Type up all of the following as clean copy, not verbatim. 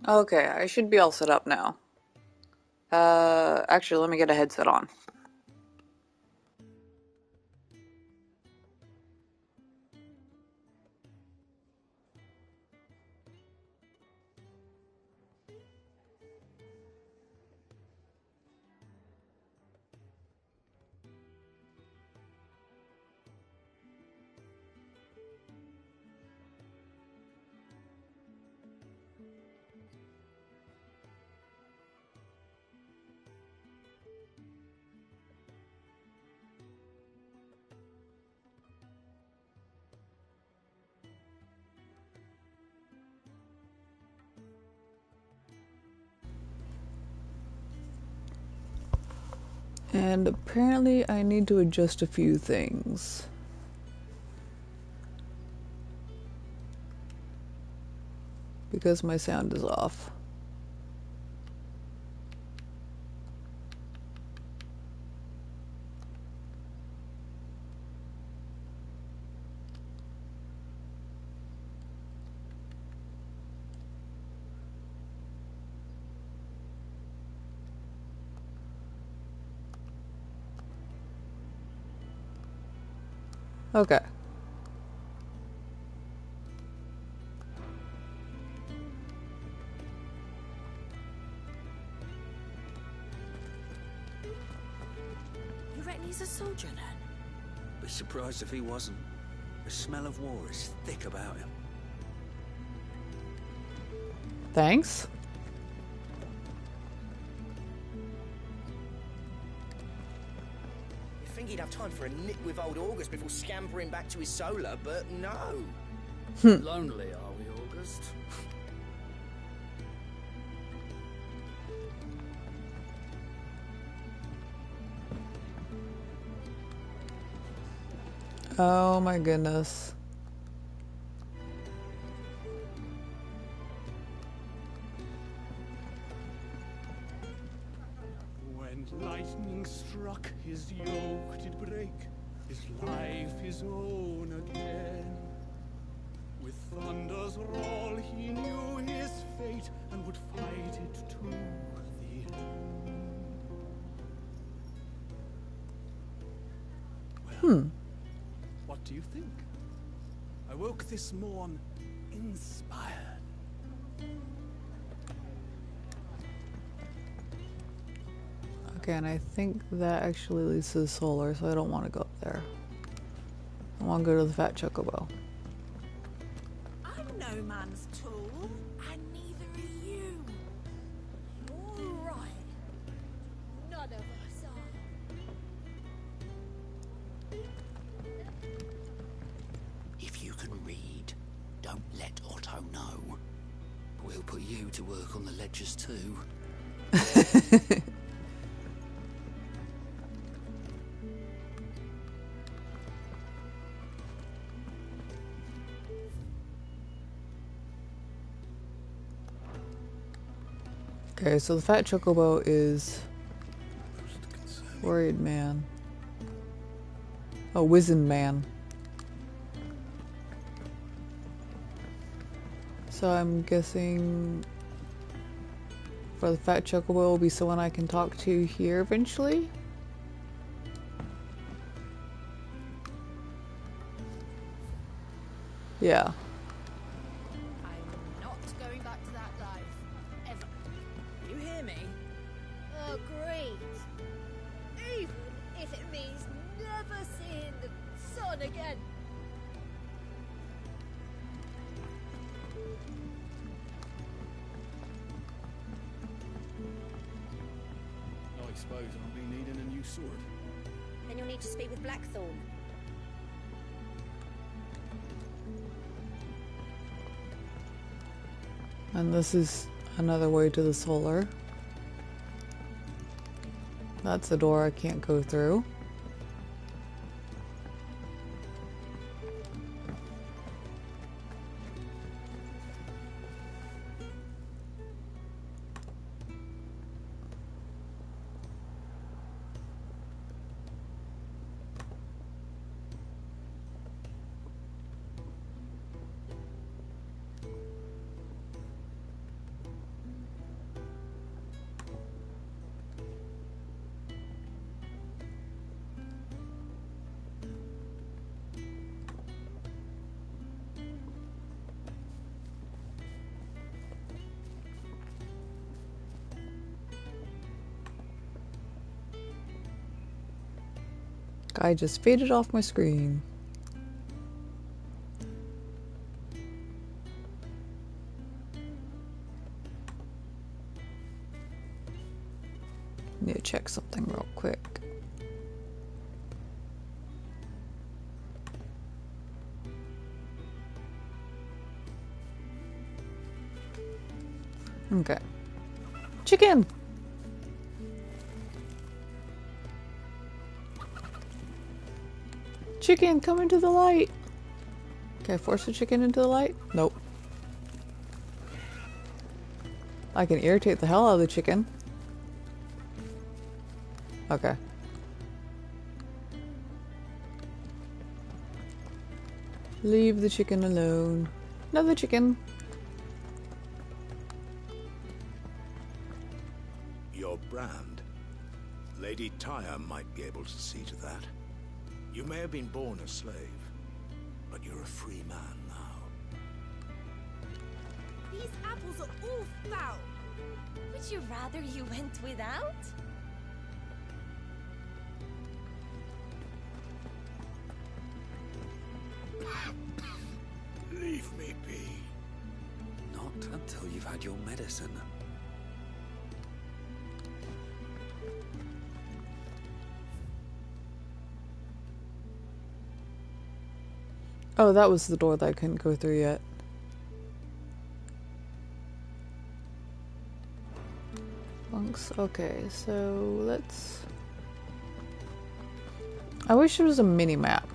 Okay, I should be all set up now. Actually, let me get a headset on. And apparently I need to adjust a few things. Because my sound is off. Okay. You reckon he's a soldier then? Be surprised if he wasn't. The smell of war is thick about him. Thanks. You'd think he'd have time for a nip with old August before scampering back to his solar, but no. Lonely, are we, August? Oh my goodness. When lightning struck, his yoke did break, his life his own again. With thunder's roll he knew his fate, and would fight it to the end. Well, what do you think? I woke this morn inspired. Okay, and I think that actually leads to the solar, so I don't want to go up there. I want to go to the Fat Chocobo. I'm no man's tool, and neither are you. All right. None of us are. If you can read, don't let Otto know. We'll put you to work on the ledgers too. Okay, so the Fat Chocobo is Worried Man. Oh, Wizened Man. So I'm guessing for the Fat Chocobo will be someone I can talk to here eventually. Yeah. I'm not going back to that life. Ever. You hear me? Agreed. Even if it means never seeing the sun again. I suppose I'll be needing a new sword. Then you'll need to speak with Blackthorn. And this is another way to the solar. That's a door I can't go through. Guy just faded off my screen. Need to check something real quick. Okay. Chicken! Chicken, come into the light! Can I force the chicken into the light? Nope. I can irritate the hell out of the chicken. Okay. Leave the chicken alone. Another chicken. Your brand? Lady Tyre might be able to see to that. You may have been born a slave, but you're a free man now. These apples are all foul. Would you rather you went without? Leave me be. Not until you've had your medicine. Oh, that was the door that I couldn't go through yet. Bunks. Okay, so let's... I wish there was a mini-map.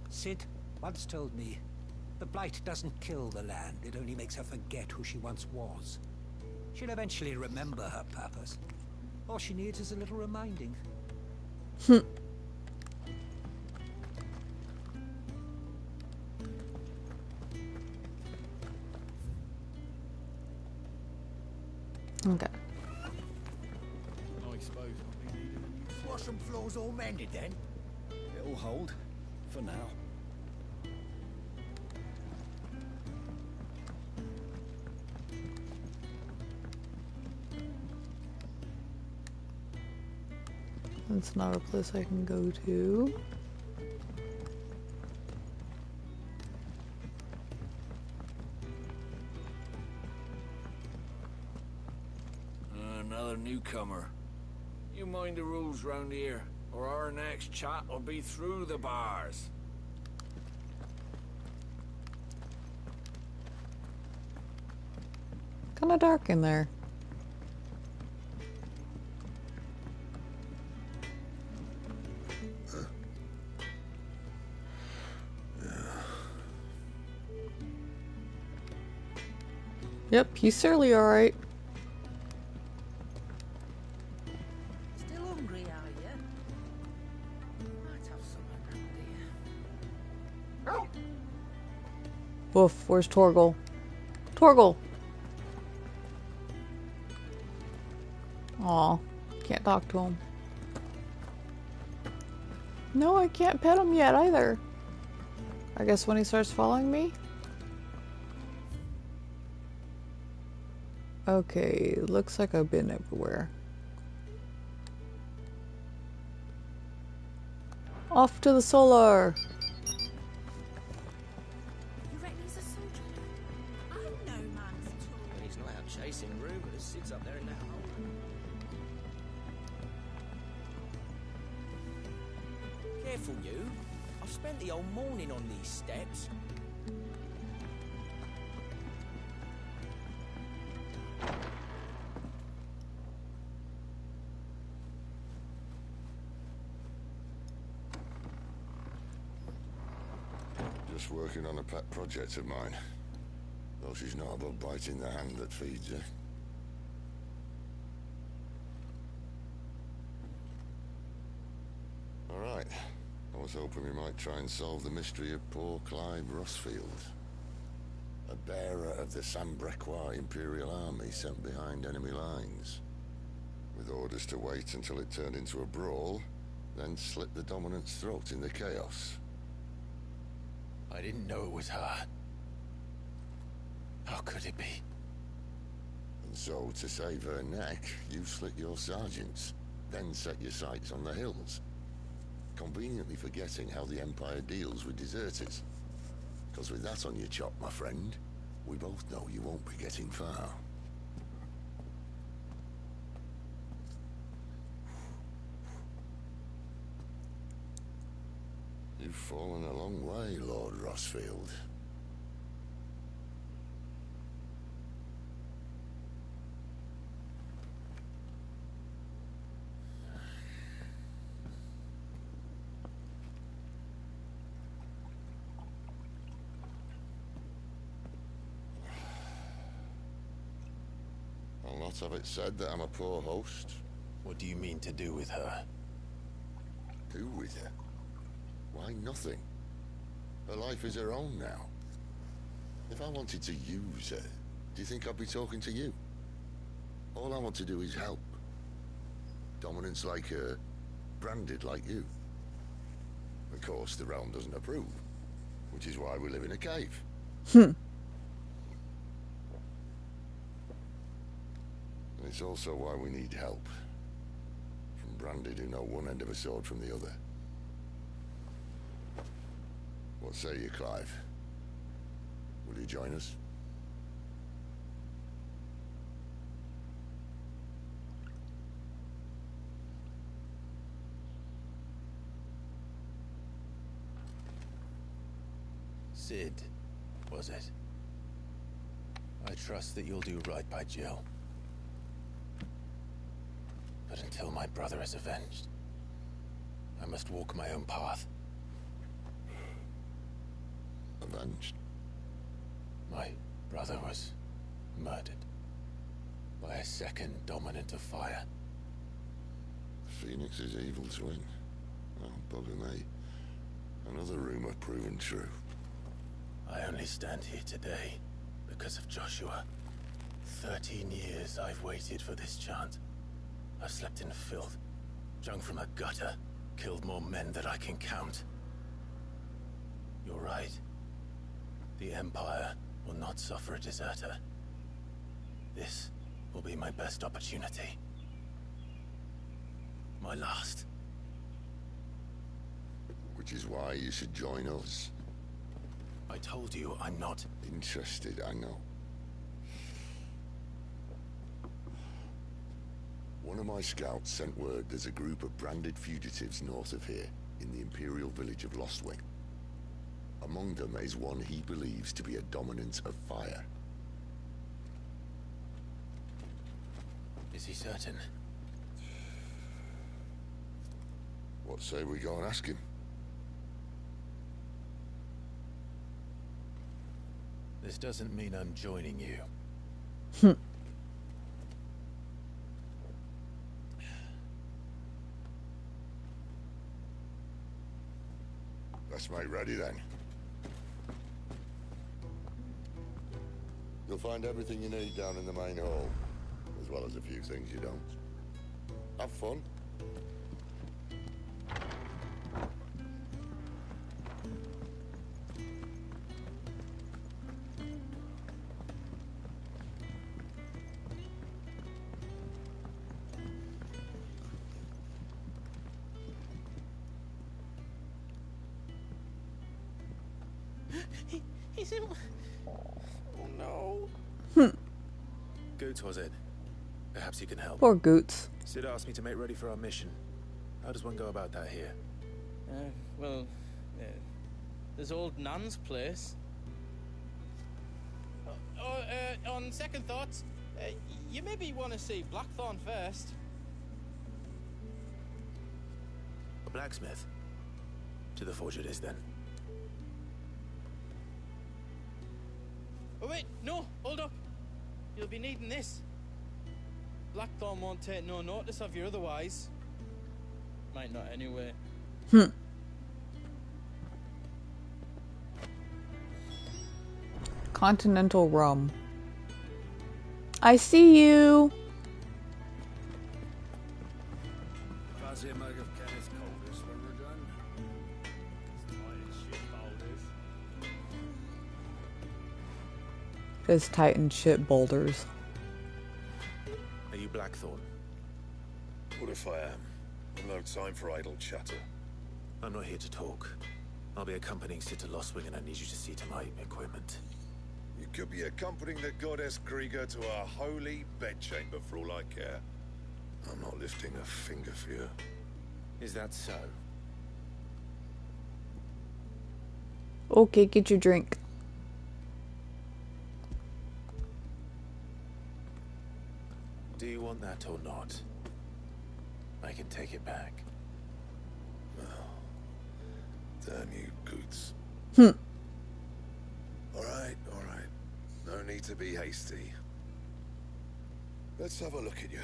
Sid once told me, the blight doesn't kill the land, it only makes her forget who she once was. She'll eventually remember her purpose. All she needs is a little reminding. Okay. I suppose I'll be needing a new Washroom floor's all mended then? It'll hold. For now. That's not a place I can go to. Another newcomer. You mind the rules round here, or our next chat will be through the bars. Kinda dark in there. Yep, he's certainly alright. Still hungry, are you? Might have some around here. Woof, where's Torgal? Torgal! Aw, can't talk to him. No, I can't pet him yet either. I guess when he starts following me? Okay, looks like I've been everywhere. Off to the solar! You reckon he's a soldier? I'm no man's tool. When he's not out chasing rumours, sits up there in that hole. Careful, you. I've spent the whole morning on these steps. Just working on a pet project of mine. Though she's not above biting the hand that feeds her. Alright. I was hoping we might try and solve the mystery of poor Clive Rossfield. A bearer of the Sambrequois Imperial Army sent behind enemy lines. With orders to wait until it turned into a brawl, then slit the dominant's throat in the chaos. I didn't know it was her. How could it be? And so, to save her neck, you slit your sergeants, then set your sights on the hills. Conveniently forgetting how the Empire deals with deserters. Because with that on your chop, my friend, we both know you won't be getting far. You've fallen a long way, Lord Rossfield. I'll not have it said that I'm a poor host. What do you mean to do with her? Do with her? Why, nothing. Her life is her own now. If I wanted to use her, do you think I'd be talking to you? All I want to do is help. Dominants like her, branded like you. Of course, the realm doesn't approve, which is why we live in a cave. And it's also why we need help. From branded who know one end of a sword from the other. What say you, Clive? Will you join us? Sid, was it? I trust that you'll do right by Jill. But until my brother is avenged, I must walk my own path. Avenged? My brother was murdered by a second dominant of fire. Phoenix's evil twin. Oh, bugger me. Another rumor proven true. I only stand here today because of Joshua. 13 years I've waited for this chance. I've slept in filth, drunk from a gutter, killed more men than I can count. You're right. The Empire will not suffer a deserter. This will be my best opportunity. My last. Which is why you should join us. I told you I'm not interested, I know. One of my scouts sent word there's a group of branded fugitives north of here, in the Imperial village of Lostwing. Among them is one he believes to be a dominant of fire. Is he certain? What say we go and ask him? This doesn't mean I'm joining you. Let's make ready then. You'll find everything you need down in the main hall, as well as a few things you don't. Have fun. He's in... Oh no. Goots, was it? Perhaps you can help. Poor Goots. Sid asked me to make ready for our mission. How does one go about that here? Well, there's old Nan's place. On second thoughts, you maybe want to see Blackthorn first. A blacksmith? To the forge it is then. Oh wait, no, hold up. You'll be needing this. Blackthorn won't take no notice of you otherwise. Might not anyway. Continental rum. I see you. Fancy a mug of Kenneth Coldest when we're done? It's tight as shit, There's Titan shit boulders. Are you Blackthorn? What if I am? I've no time for idle chatter. I'm not here to talk. I'll be accompanying Sitter Lostwing and I need you to see to my equipment. You could be accompanying the goddess Krieger to our holy bedchamber for all I care. I'm not lifting a finger for you. Is that so? Okay, get your drink. Do you want that or not? I can take it back. Damn you, Goots. Alright. No need to be hasty. Let's have a look at you.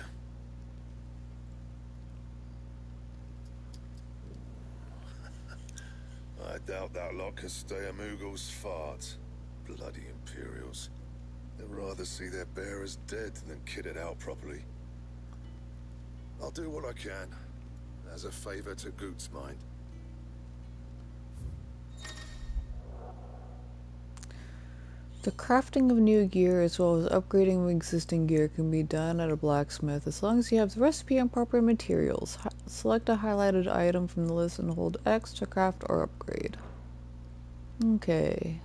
I doubt that lot could stay a Moogle's fart. Bloody Imperials. They'd rather see their bearers dead than kitted out properly. I'll do what I can, as a favor to Goot's mind. The crafting of new gear as well as upgrading of existing gear can be done at a blacksmith as long as you have the recipe and proper materials. Select a highlighted item from the list and hold X to craft or upgrade. Okay.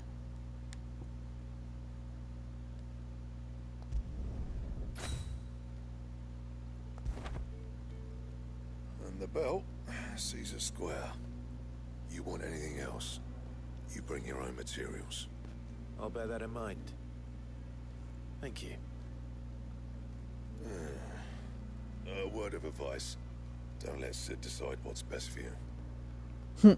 And the belt, Caesar Square. You want anything else, you bring your own materials. I'll bear that in mind. Thank you. A word of advice. Don't let Sid decide what's best for you.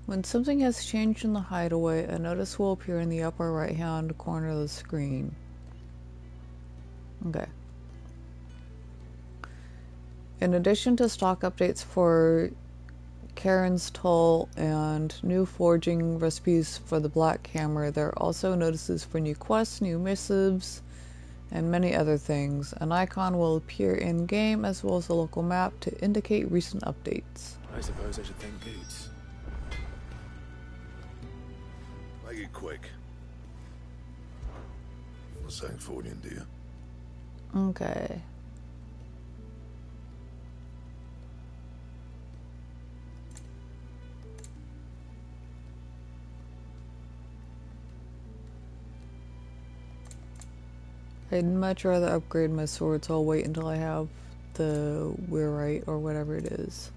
When something has changed in the hideaway, a notice will appear in the upper right-hand corner of the screen. Okay. In addition to stock updates for Karen's Toll and new forging recipes for the Black Hammer, there are also notices for new quests, new missives, and many other things. An icon will appear in-game as well as a local map to indicate recent updates. I suppose I should thank Goots. Make it quick. I'm saying forwarding, do you? Okay. I'd much rather upgrade my sword, so I'll wait until I have the Weirite or whatever it is.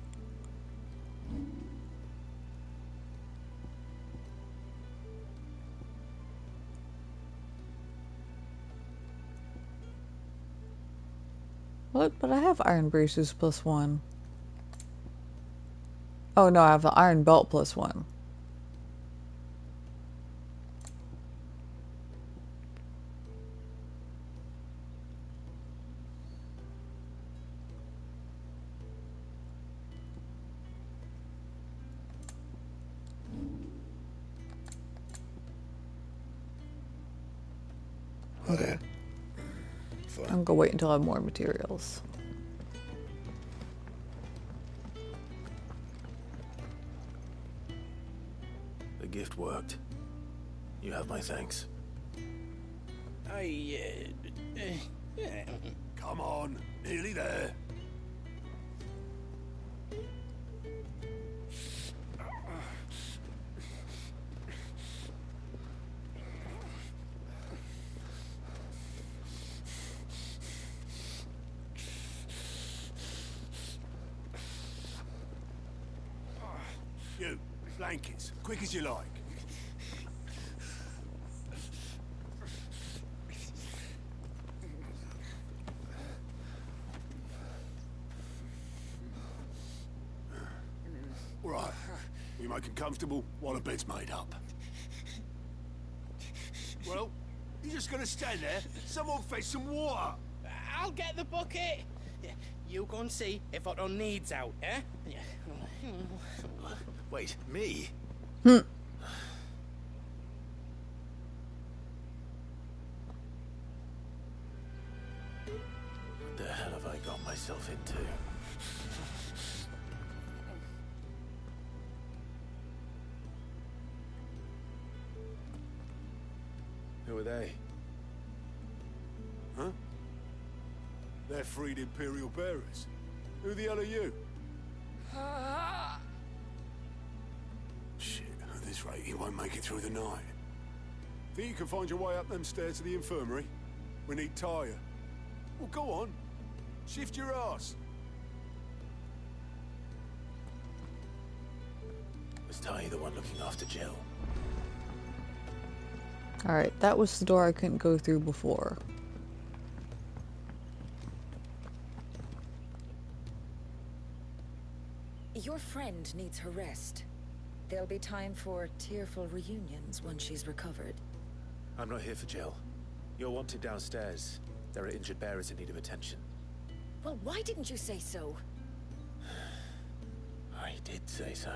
What? But I have Iron Braces +1. Oh no, I have the Iron Belt +1. Okay. I'm gonna wait until I have more materials. The gift worked. You have my thanks. Come on, nearly there. You, blankets, quick as you like. All right, we make 'em comfortable while the bed's made up. Well, you just gonna stand there? Someone fetch some water. I'll get the bucket. You go and see if Otto needs out, eh? Wait, me? Hmm. What the hell have I got myself into? They're freed Imperial bearers. Who the hell are you? Shit, at this rate, you won't make it through the night. Think you can find your way up them stairs to the infirmary? We need Tyre. Well, go on. Shift your ass. Was Ty the one looking after Jill? Alright, that was the door I couldn't go through before. Your friend needs her rest. There'll be time for tearful reunions once she's recovered. I'm not here for Jill. You're wanted downstairs. There are injured bearers in need of attention. Well, why didn't you say so? I did say so.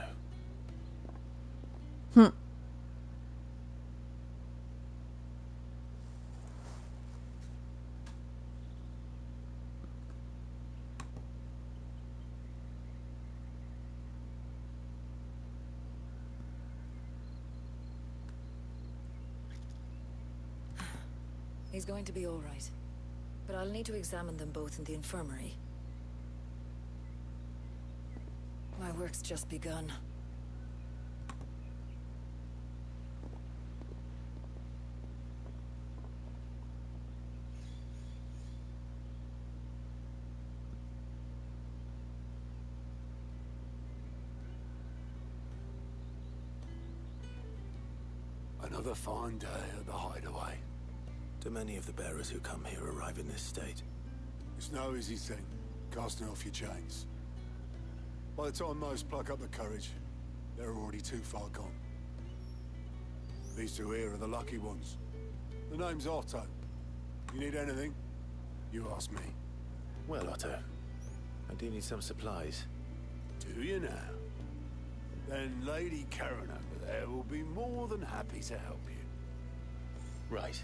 He's going to be all right. But I'll need to examine them both in the infirmary. My work's just begun. Another fine day at the Hideaway. Do many of the bearers who come here arrive in this state? It's no easy thing, casting off your chains. By the time most pluck up the courage, they're already too far gone. These two here are the lucky ones. The name's Otto. You need anything, you ask me. Well, Otto, I do need some supplies. Do you now? Then Lady Karen over there will be more than happy to help you. Right.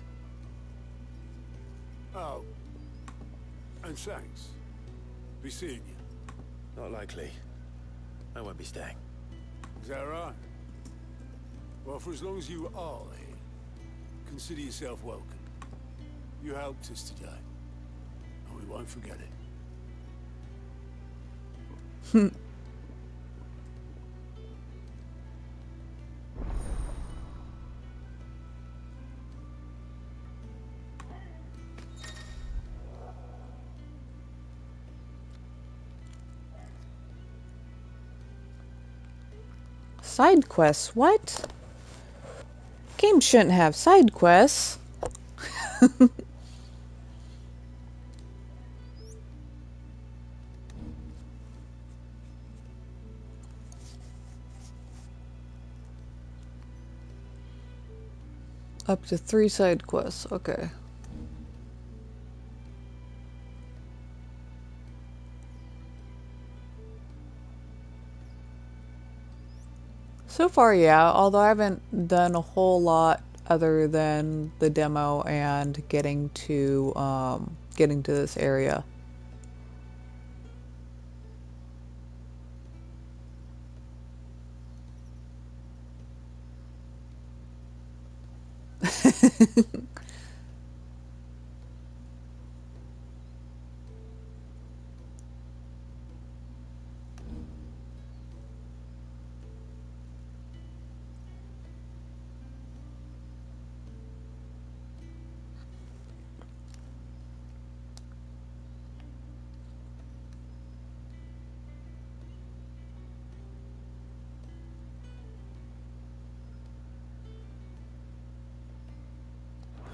Oh. And thanks. Be seeing you. Not likely. I won't be staying. Is that right? Well, for as long as you are here, consider yourself welcome. You helped us today, and we won't forget it. Side quests? What? Games shouldn't have side quests. Up to 3 side quests, okay. So far, yeah, although I haven't done a whole lot other than the demo and getting to this area.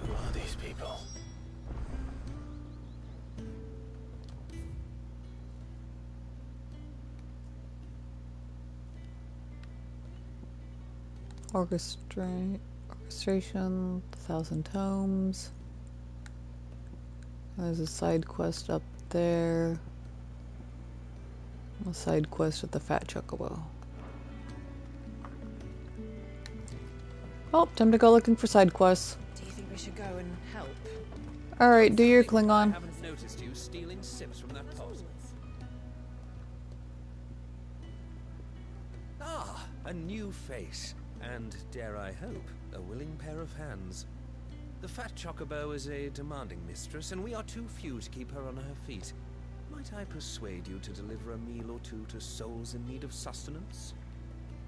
Who are these people? Orchestration, 1,000 tomes. There's a side quest up there. A side quest at the Fat Chocobo. Oh, time to go looking for side quests. Do you think we should go and help? Alright, do your Klingon. I haven't noticed you stealing sips from that pot. Ah, a new face. And, dare I hope, a willing pair of hands. The fat chocobo is a demanding mistress, and we are too few to keep her on her feet. Might I persuade you to deliver a meal or two to souls in need of sustenance?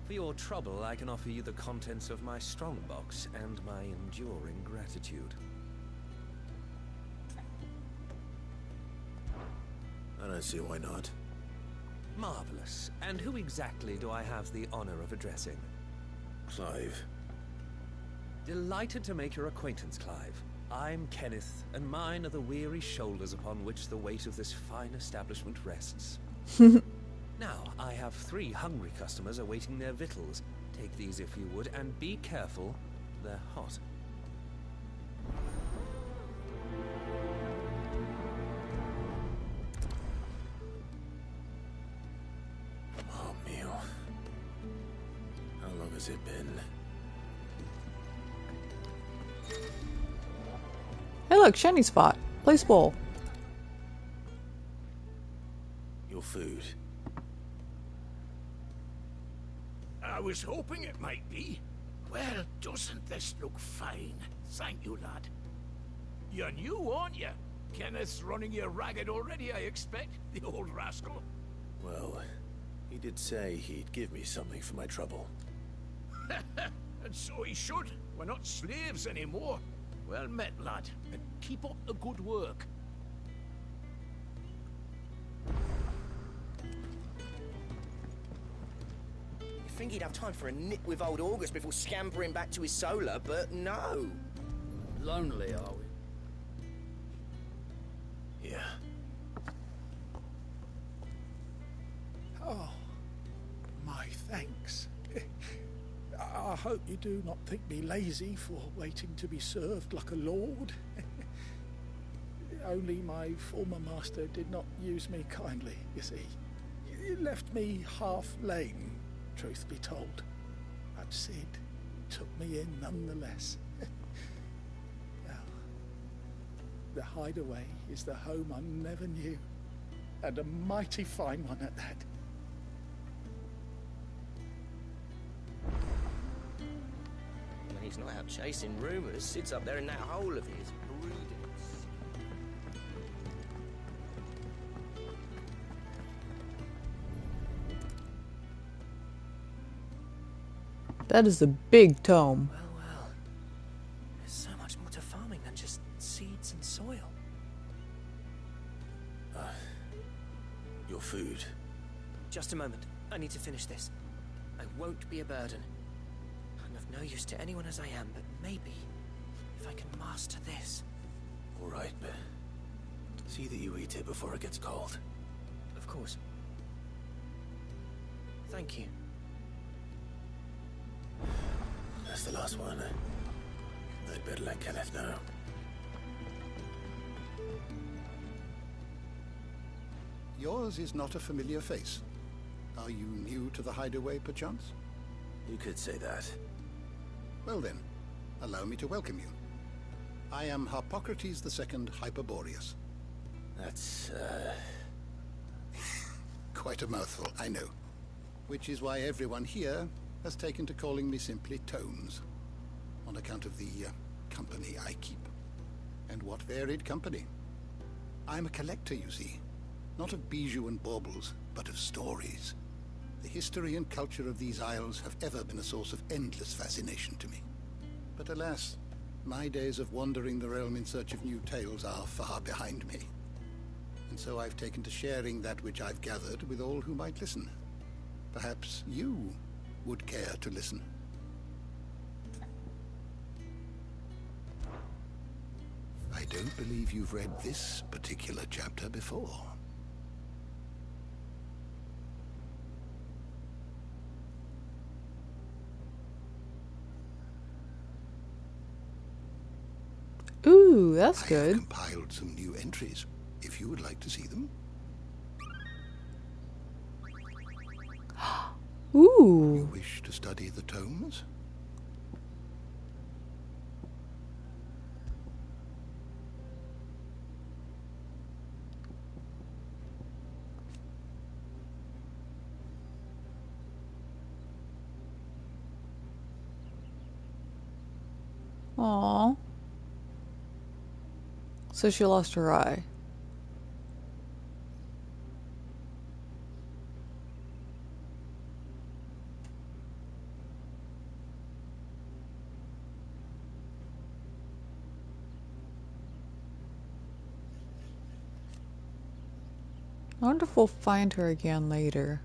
For your trouble, I can offer you the contents of my strongbox and my enduring gratitude. I don't see why not. Marvelous. And who exactly do I have the honor of addressing? Clive. Delighted to make your acquaintance, Clive. I'm Kenneth, and mine are the weary shoulders upon which the weight of this fine establishment rests. Now, I have 3 hungry customers awaiting their victuals. Take these if you would, and be careful, they're hot. Oh, meal. How long has it been? Hey look, shiny spot. Place bowl. Your food. I was hoping it might be. Well, doesn't this look fine? Thank you, lad. You're new, aren't you? Kenneth's running you ragged already, I expect, the old rascal. Well, he did say he'd give me something for my trouble. And so he should. We're not slaves anymore. Well met, lad, and keep up the good work. You think he'd have time for a nip with old August before scampering back to his solar, but no. Lonely, are we? Yeah. Oh, my thanks. I hope you do not think me lazy for waiting to be served like a lord. Only my former master did not use me kindly, you see. He left me half lame, truth be told. But Sid took me in nonetheless. Well, the Hideaway is the home I never knew, and a mighty fine one at that. When he's not out chasing rumours, Sid's up there in that hole of his, brooding. That is a big tome. Well. There's so much more to farming than just seeds and soil. Your food. Just a moment. I need to finish this. I won't be a burden. I'm of no use to anyone as I am, but maybe if I can master this. All right, but see that you eat it before it gets cold. Of course. Thank you. That's the last one. I'd better let Kenneth know. Yours is not a familiar face. Are you new to the Hideaway, perchance? You could say that. Well then, allow me to welcome you. I am Harpocrates II Hyperboreus. That's, Quite a mouthful, I know. Which is why everyone here has taken to calling me simply Tomes, on account of the company I keep. And what varied company. I'm a collector, you see. Not of bijou and baubles, but of stories. The history and culture of these isles have ever been a source of endless fascination to me. But alas, my days of wandering the realm in search of new tales are far behind me. And so I've taken to sharing that which I've gathered with all who might listen. Perhaps you would care to listen. I don't believe you've read this particular chapter before. Ooh, that's I good. have compiled some new entries, if you would like to see them. Ooh. You wish to study the tomes? Aww. So she lost her eye. I wonder if we'll find her again later.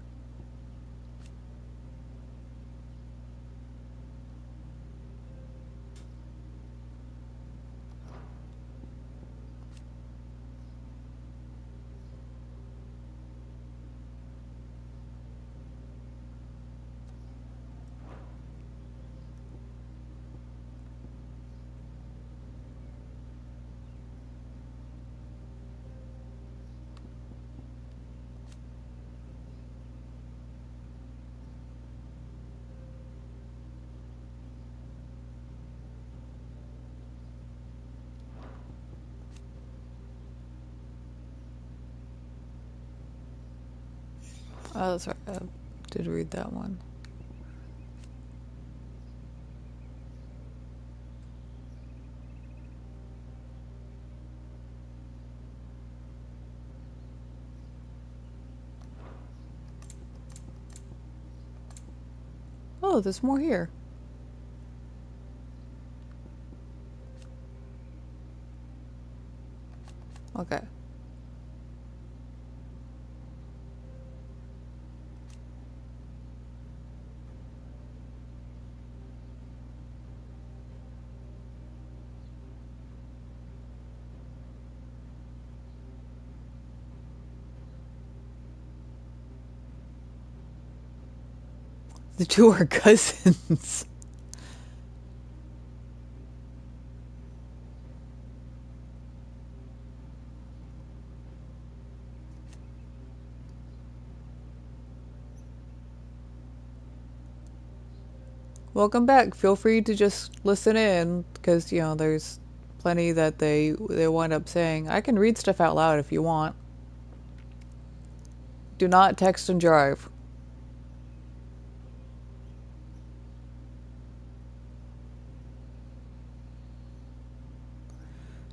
Oh, that's right. I did read that one. Oh, there's more here. Okay. The two are cousins. Welcome back. Feel free to just listen in, because, you know, there's plenty that they wind up saying. I can read stuff out loud if you want. Do not text and drive.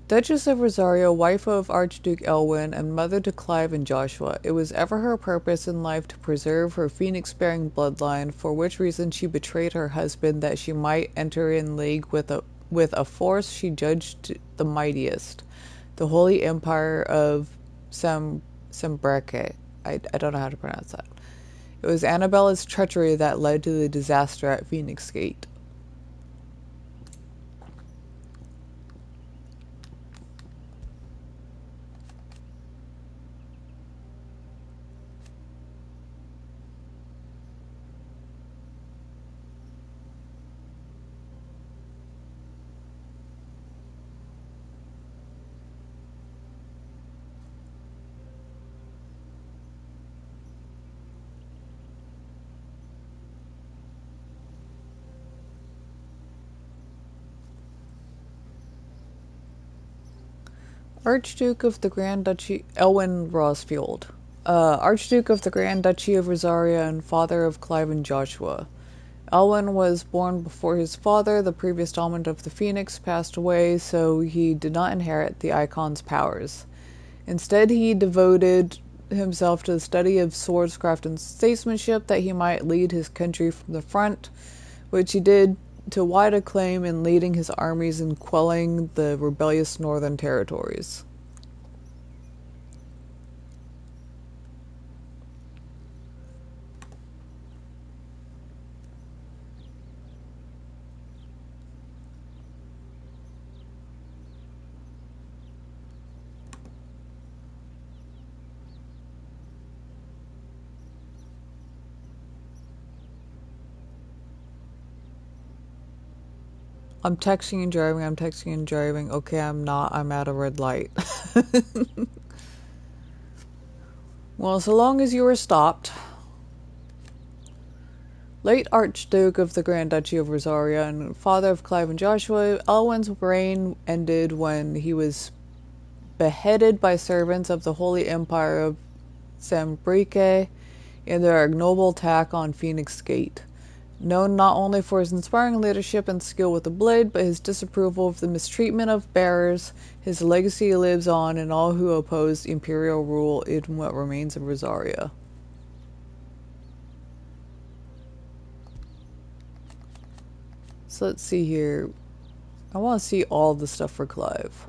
Duchess of Rosario, wife of Archduke Elwyn, and mother to Clive and Joshua. It was ever her purpose in life to preserve her phoenix-bearing bloodline, for which reason she betrayed her husband, that she might enter in league with a force she judged the mightiest, the Holy Empire of Sambreke. I don't know how to pronounce that. It was Annabella's treachery that led to the disaster at Phoenix Gate. Archduke of the Grand Duchy, Elwyn Rosfield. Archduke of the Grand Duchy of Rosaria and father of Clive and Joshua. Elwyn was born before his father. The previous dominant of the Phoenix passed away, so he did not inherit the Icon's powers. Instead, he devoted himself to the study of swordscraft and statesmanship, that he might lead his country from the front, which he did to wide acclaim in leading his armies and quelling the rebellious northern territories. I'm texting and driving, I'm texting and driving. Okay, I'm not, I'm at a red light. Well, so long as you were stopped. Late Archduke of the Grand Duchy of Rosaria and father of Clive and Joshua, Elwyn's reign ended when he was beheaded by servants of the Holy Empire of Sambreke in their ignoble attack on Phoenix Gate. Known not only for his inspiring leadership and skill with the blade, but his disapproval of the mistreatment of bearers, his legacy lives on in all who oppose imperial rule in what remains of Rosaria. So let's see here. I want to see all the stuff for Clive.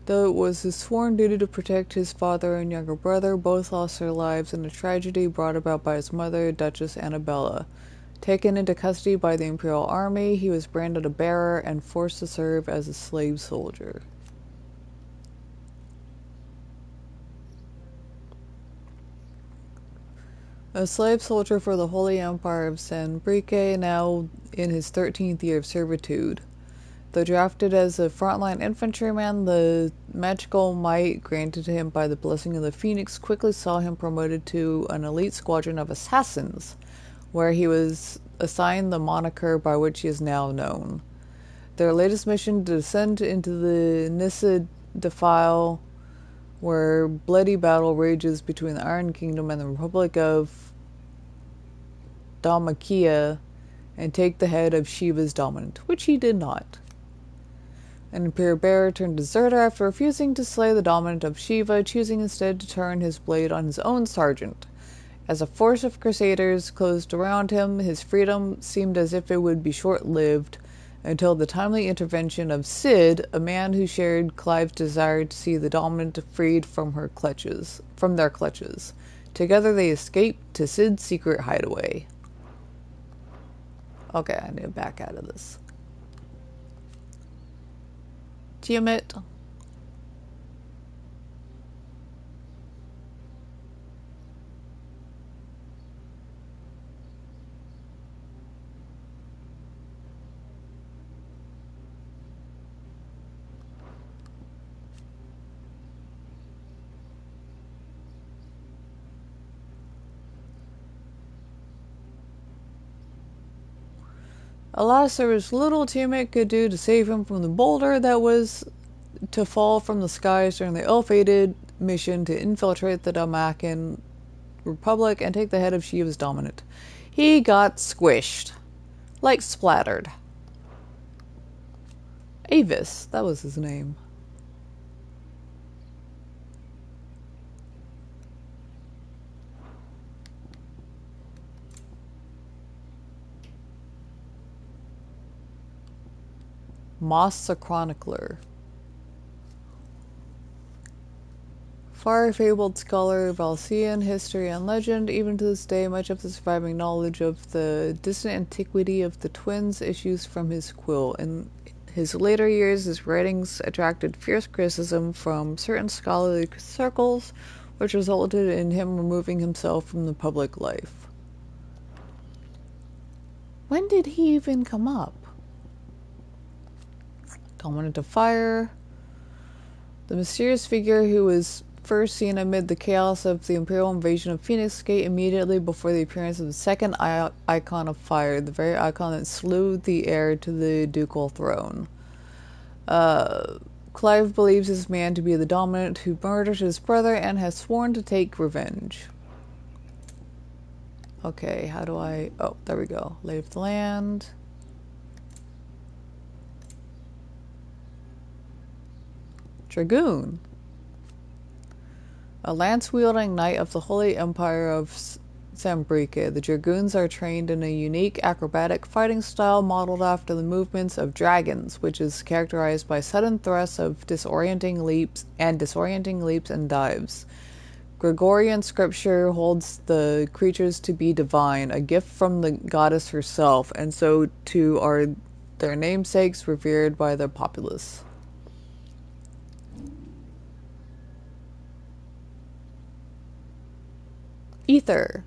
Though it was his sworn duty to protect his father and younger brother, both lost their lives in a tragedy brought about by his mother, Duchess Annabella. Taken into custody by the Imperial Army, he was branded a bearer and forced to serve as a slave soldier. A slave soldier for the Holy Empire of Sanbrique, now in his 13th year of servitude. Though drafted as a frontline infantryman, the magical might granted him by the blessing of the Phoenix quickly saw him promoted to an elite squadron of assassins, where he was assigned the moniker by which he is now known. Their latest mission to descend into the Nissa Defile, where bloody battle rages between the Iron Kingdom and the Republic of Dhalmakia, and take the head of Shiva's dominant, which he did not. An Imperial bearer turned deserter after refusing to slay the dominant of Shiva, choosing instead to turn his blade on his own sergeant. As a force of crusaders closed around him, his freedom seemed as if it would be short-lived, until the timely intervention of Cid, a man who shared Clive's desire to see the dominant freed from their clutches. Together they escaped to Cid's secret hideaway. Okay, I need to back out of this. Damn it. Alas, there was little Tiamat could do to save him from the boulder that was to fall from the skies during the ill-fated mission to infiltrate the Dalmacan Republic and take the head of Shiva's dominant. He got squished. Like splattered. Avis, that was his name. Moss the Chronicler. Far fabled scholar of Alcean history and legend, even to this day much of the surviving knowledge of the distant antiquity of the twins issues from his quill. In his later years, his writings attracted fierce criticism from certain scholarly circles, which resulted in him removing himself from the public life. When did he even come up? Dominant of Fire. The mysterious figure who was first seen amid the chaos of the Imperial invasion of Phoenix Gate immediately before the appearance of the second icon of fire, the very icon that slew the heir to the ducal throne. Clive believes this man to be the dominant who murdered his brother and has sworn to take revenge. Okay, how do I... Oh, there we go. Lay of the land. Dragoon. A lance-wielding knight of the Holy Empire of Sanbrique, the Dragoons are trained in a unique acrobatic fighting style modeled after the movements of dragons, which is characterized by sudden thrusts of disorienting leaps and dives. Gregorian scripture holds the creatures to be divine, a gift from the goddess herself, and so too are their namesakes revered by the populace. Ether.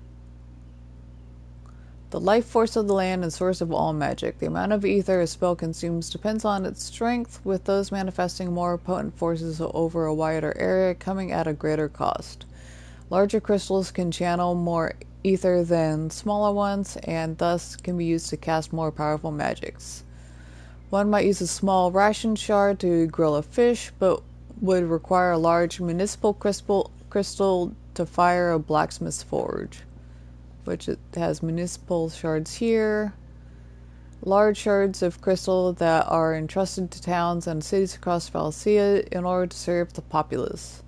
The life force of the land and source of all magic. The amount of ether a spell consumes depends on its strength, with those manifesting more potent forces over a wider area coming at a greater cost. Larger crystals can channel more ether than smaller ones, and thus can be used to cast more powerful magics. One might use a small ration shard to grill a fish, but would require a large municipal crystal to fire a blacksmith's forge, which it has municipal shards here. Large shards of crystal that are entrusted to towns and cities across Valencia in order to serve the populace.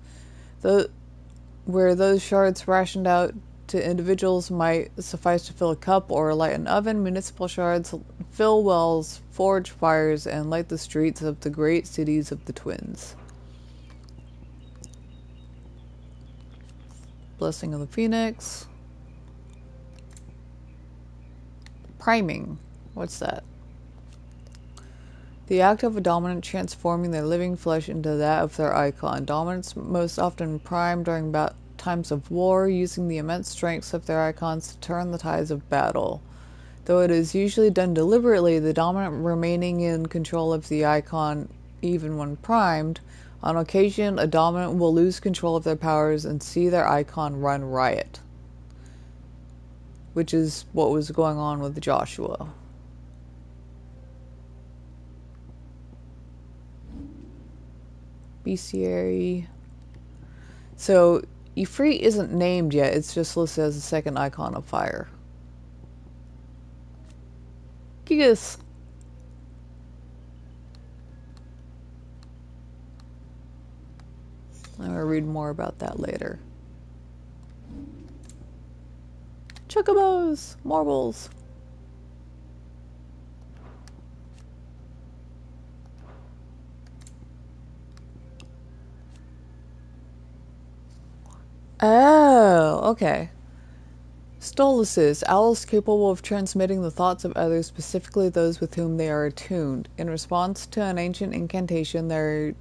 Where those shards rationed out to individuals might suffice to fill a cup or light an oven, municipal shards fill wells, forge fires, and light the streets of the great cities of the twins. Blessing of the Phoenix. Priming. What's that? The act of a dominant transforming their living flesh into that of their icon. Dominants most often prime during times of war, using the immense strengths of their icons to turn the tides of battle. Though it is usually done deliberately, the dominant remaining in control of the icon even when primed, on occasion a dominant will lose control of their powers and see their icon run riot. Which is what was going on with Joshua. Bestiary. So, Ifrit isn't named yet, it's just listed as the second icon of fire. Gigas! I'm going to read more about that later. Chocobos! Marbles! Oh, okay. Stoluses, owls capable of transmitting the thoughts of others, specifically those with whom they are attuned. In response to an ancient incantation, their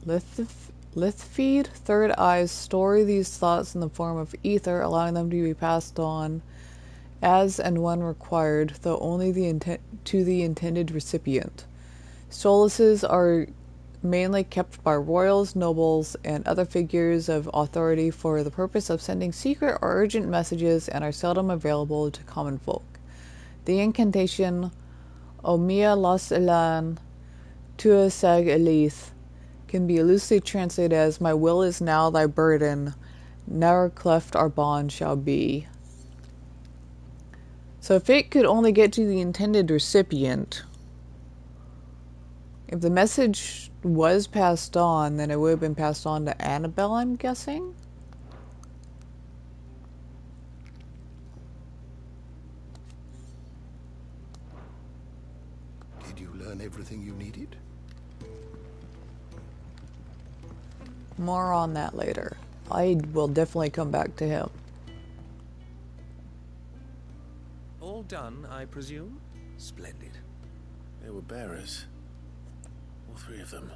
Lithfeed third eyes store these thoughts in the form of ether, allowing them to be passed on as and when required, though only to the intended recipient. Stoluses are mainly kept by royals, nobles, and other figures of authority for the purpose of sending secret or urgent messages, and are seldom available to common folk. The incantation O mia las elan, tua sag elith can be loosely translated as my will is now thy burden, ne'er cleft our bond shall be. So if it could only get to the intended recipient, if the message was passed on, then it would have been passed on to Annabelle, I'm guessing? Did you learn everything you needed? More on that later. I will definitely come back to him. All done, I presume? Splendid. They were bearers. All three of them.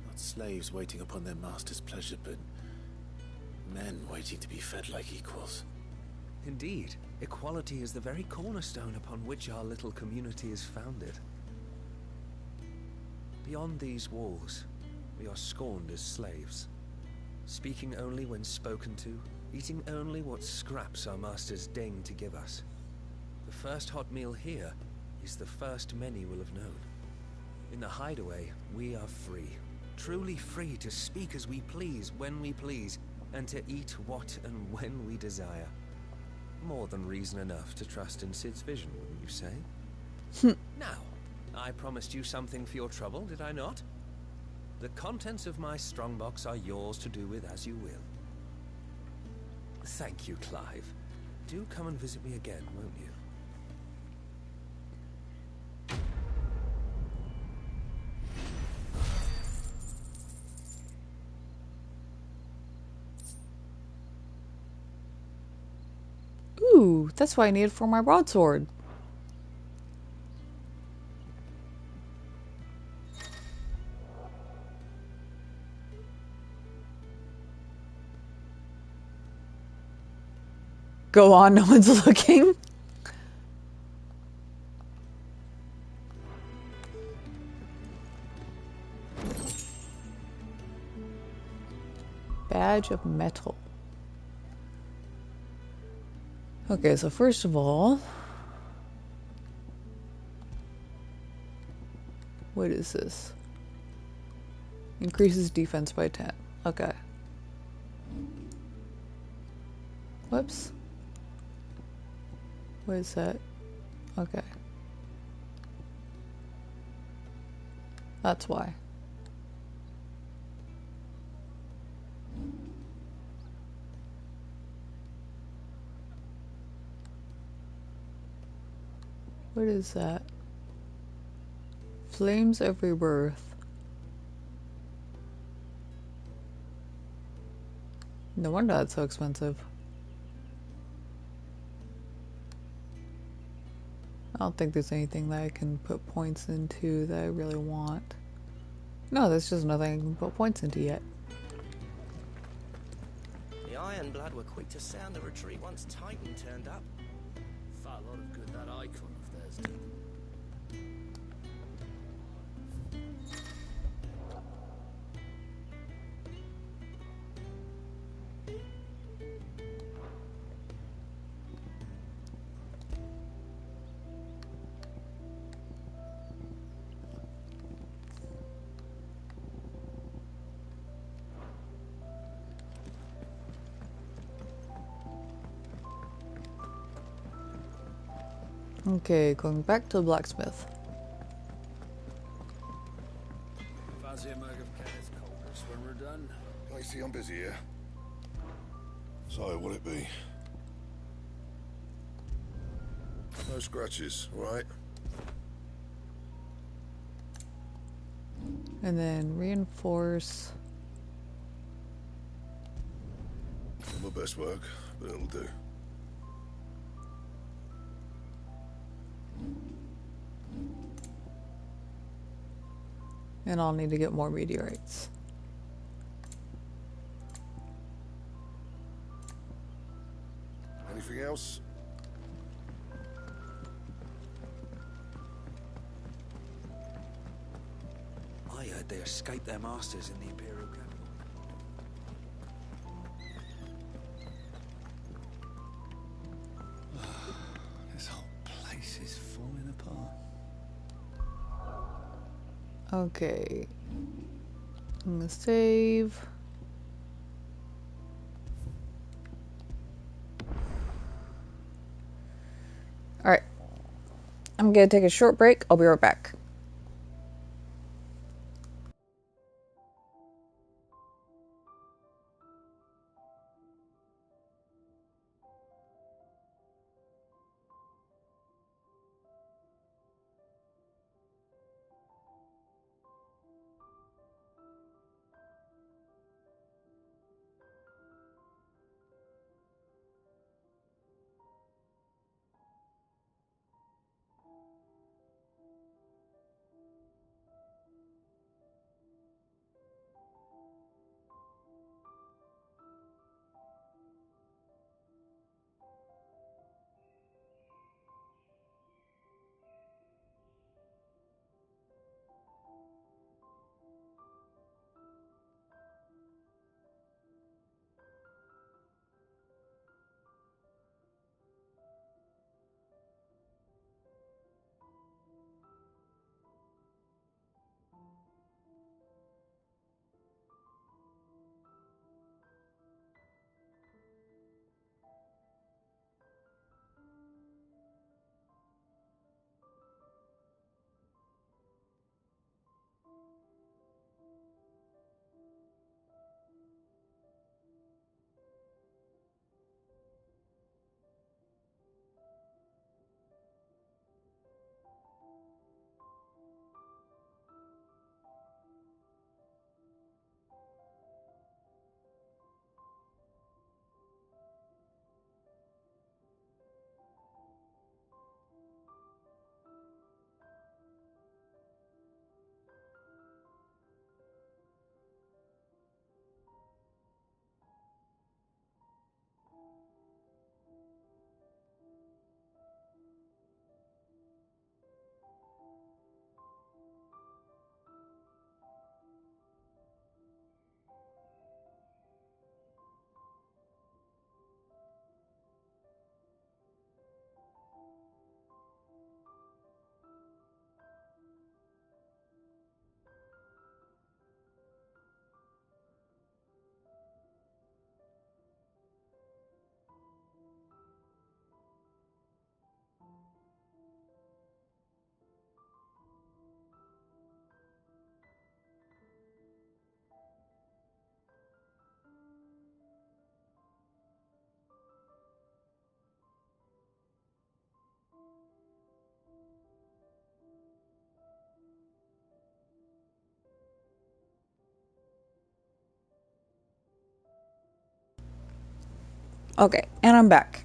Not slaves waiting upon their master's pleasure, but men waiting to be fed like equals. Indeed, equality is the very cornerstone upon which our little community is founded. Beyond these walls, we are scorned as slaves, speaking only when spoken to, eating only what scraps our masters deign to give us. The first hot meal here is the first many will have known. In the Hideaway, we are free, truly free to speak as we please, when we please, and to eat what and when we desire. More than reason enough to trust in Sid's vision, wouldn't you say? Now, I promised you something for your trouble, did I not? The contents of my strongbox are yours to do with as you will. Thank you, Clive. Do come and visit me again, won't you? Ooh, that's what I needed for my broadsword. go on, no one's looking. Badge of metal. Okay, so first of all, what is this? Increases defense by 10. Okay. Whoops. What is that? Okay. That's why. What is that? Flames every birth. No wonder that's so expensive. I don't think there's anything that I can put points into that I really want. No, there's just nothing I can put points into yet. The Ironblood were quick to sound the retreat once Titan turned up. Fat lot of good that icon of theirs did. Okay, going back to the blacksmith. Fancy a mug of Kenneth Colders when we're done? Lacey, I'm busy here. So, what'll it be? No scratches, right? And then reinforce. Not my best work, but it'll do. And I'll need to get more meteorites. Anything else? I heard they escaped their masters in the Imperial capital. This whole place is falling apart. Okay. I'm gonna save. Alright. I'm gonna take a short break. I'll be right back. Okay, and I'm back.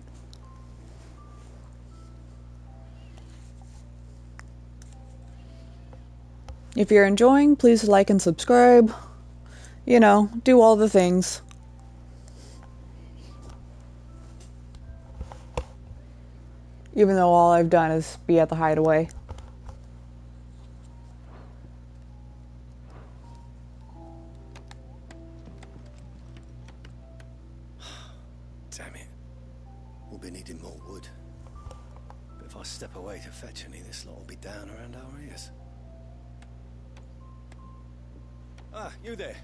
If you're enjoying, please like and subscribe. You know, do all the things. Even though all I've done is be at the Hideaway. Damn it. We'll be needing more wood. But if I step away to fetch any, this lot will be down around our ears. Ah, you there.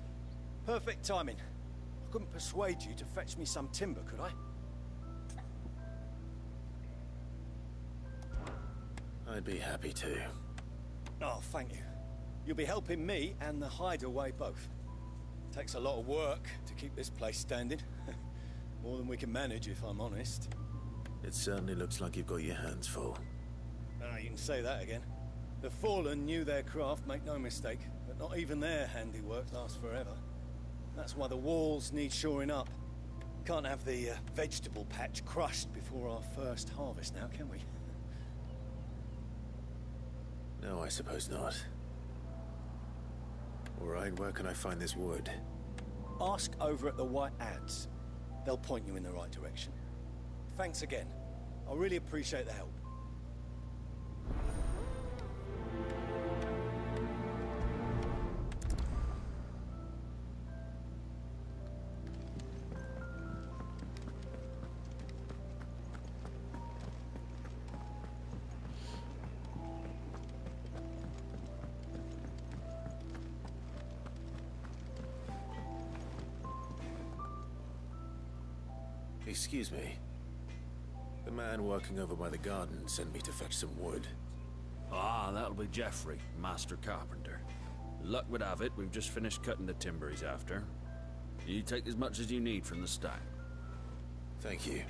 Perfect timing. I couldn't persuade you to fetch me some timber, could I? I'd be happy to. Oh, thank you. You'll be helping me and the Hideaway both. Takes a lot of work to keep this place standing. More than we can manage, if I'm honest. It certainly looks like you've got your hands full. Ah, you can say that again. The Fallen knew their craft, make no mistake, but not even their handiwork lasts forever. That's why the walls need shoring up. Can't have the vegetable patch crushed before our first harvest now, can we? No, I suppose not. Alright, where can I find this wood? Ask over at the White Ads. They'll point you in the right direction. Thanks again. I really appreciate the help. Excuse me. The man working over by the garden sent me to fetch some wood. Ah, that'll be Geoffrey, master carpenter. Luck would have it, we've just finished cutting the timber he's after. You take as much as you need from the stack. Thank you.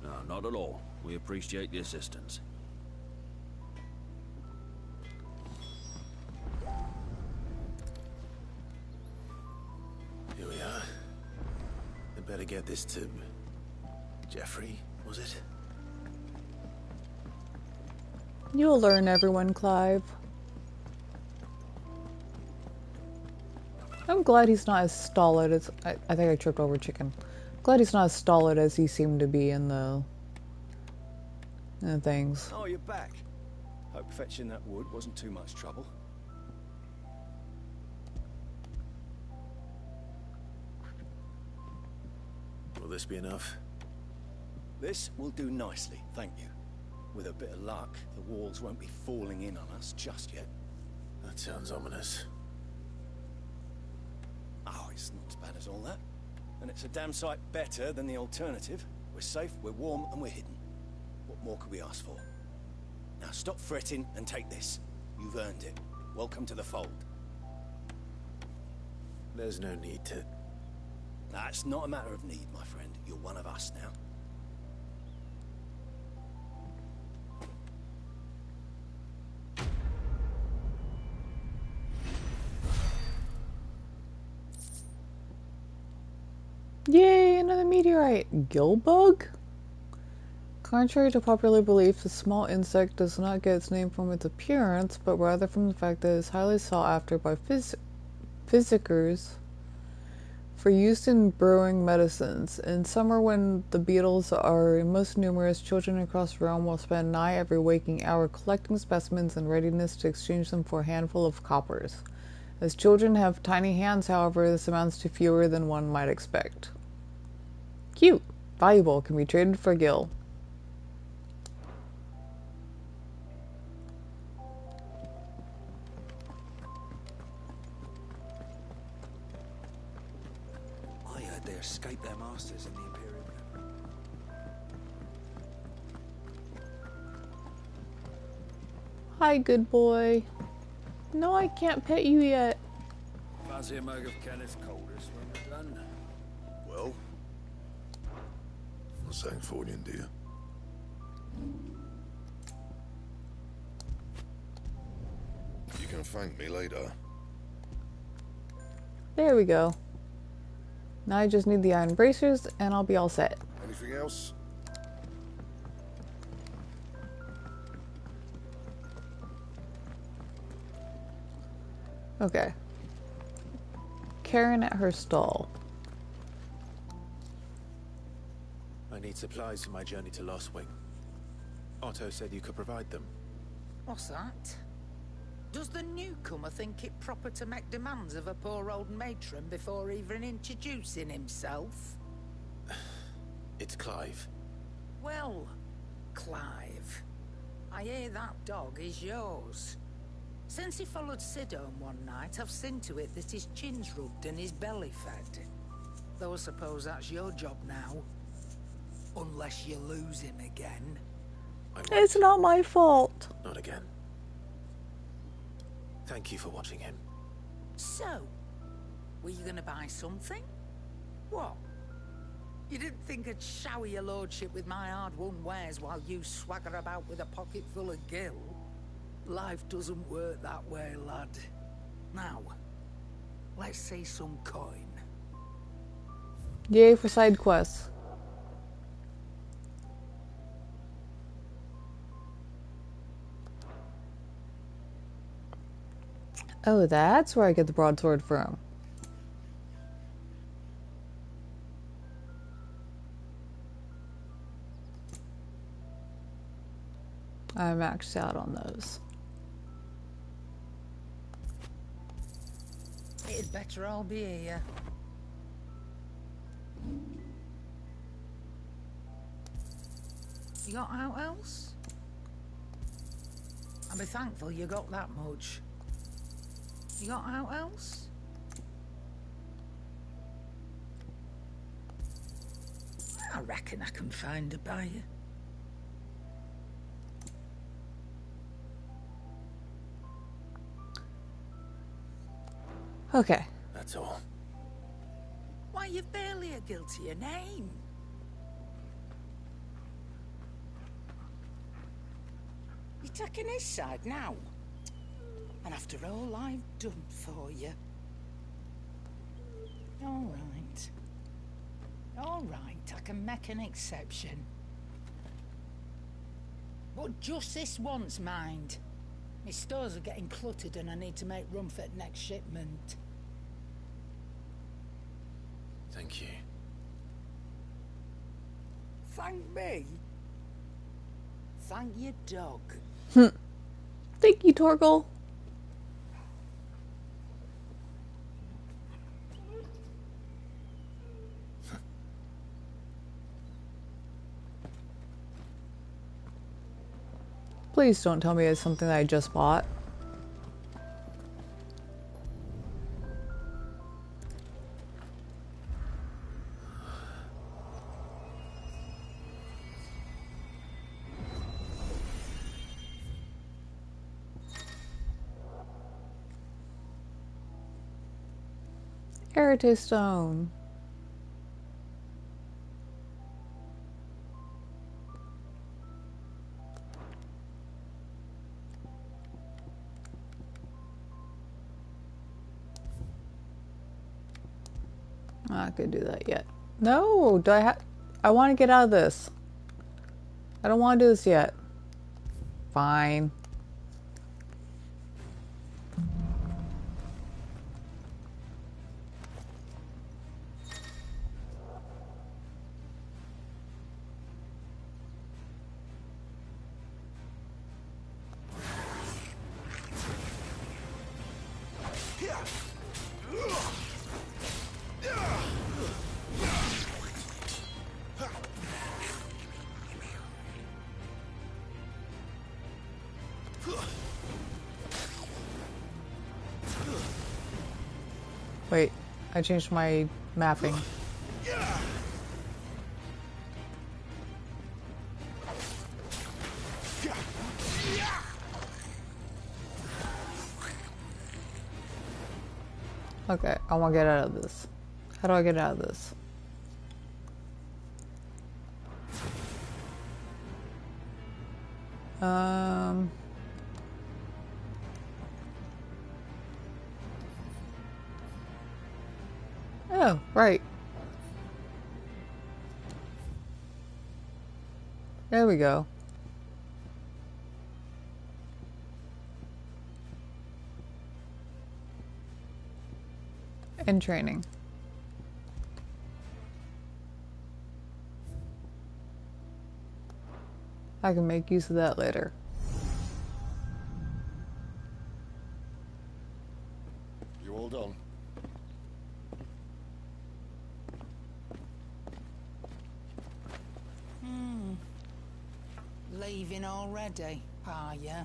No, not at all. We appreciate the assistance. Here we are. I better get this to... Geoffrey, was it? You'll learn, everyone, Clive. I'm glad he's not as stolid as... I think I tripped over chicken. Glad he's not as stolid as he seemed to be in the things. Oh, you're back. Hope fetching that wood wasn't too much trouble. Will this be enough? This will do nicely, thank you. With a bit of luck, the walls won't be falling in on us just yet. That sounds ominous. Oh, it's not as bad as all that. And it's a damn sight better than the alternative. We're safe, we're warm, and we're hidden. What more could we ask for? Now stop fretting and take this. You've earned it. Welcome to the fold. There's no need to... That's not a matter of need, my friend. You're one of us now. Yay, another meteorite. Gillbug? Contrary to popular belief, the small insect does not get its name from its appearance, but rather from the fact that it is highly sought after by physicers for use in brewing medicines. In summer, when the beetles are most numerous, children across the realm will spend nigh every waking hour collecting specimens in readiness to exchange them for a handful of coppers. As children have tiny hands, however, this amounts to fewer than one might expect. Cute. Valuable. Can be traded for gil. I heard they escaped their masters in the Imperial camp. Hi, good boy. No, I can't pet you yet. Fancy a mug of Kenneth Coldest when we're done? Well, what's that for you, dear? You can thank me later. There we go. Now I just need the iron bracers and I'll be all set. Anything else? Okay. Karen at her stall. I need supplies for my journey to Lost Wing. Otto said you could provide them. What's that? Does the newcomer think it proper to make demands of a poor old matron before even introducing himself? It's Clive. Well, Clive, I hear that dog is yours. Since he followed Sid home one night, I've seen to it that his chin's rubbed and his belly fed. Though I suppose that's your job now. Unless you lose him again. It's not my fault. Not again. Thank you for watching him. So, were you gonna buy something? What? You didn't think I'd shower your lordship with my hard-won wares while you swagger about with a pocket full of gil? Life doesn't work that way, lad. Now, let's see some coin. Yay for side quests. Oh, that's where I get the broadsword from. I maxed out on those. It'd better all be here. You got out else? I'll be thankful you got that much. You got out else? I reckon I can find a buyer. Okay. That's all. Why, you've barely a guiltier name. You're taking his side now. And after all I've done for you. All right. All right, I can make an exception. But just this once, mind. My stores are getting cluttered and I need to make room for the next shipment. Thank you. Thank me? Thank your dog. Thank you, Torgal. Please don't tell me it's something that I just bought. Heritage Stone. I could do that yet. No, do I want to get out of this. I don't want to do this yet. Fine. Wait, I changed my mapping. Okay, I want to get out of this. How do I get out of this? Oh, right. There we go. In training. I can make use of that later. You all done? Leaving already, are ya?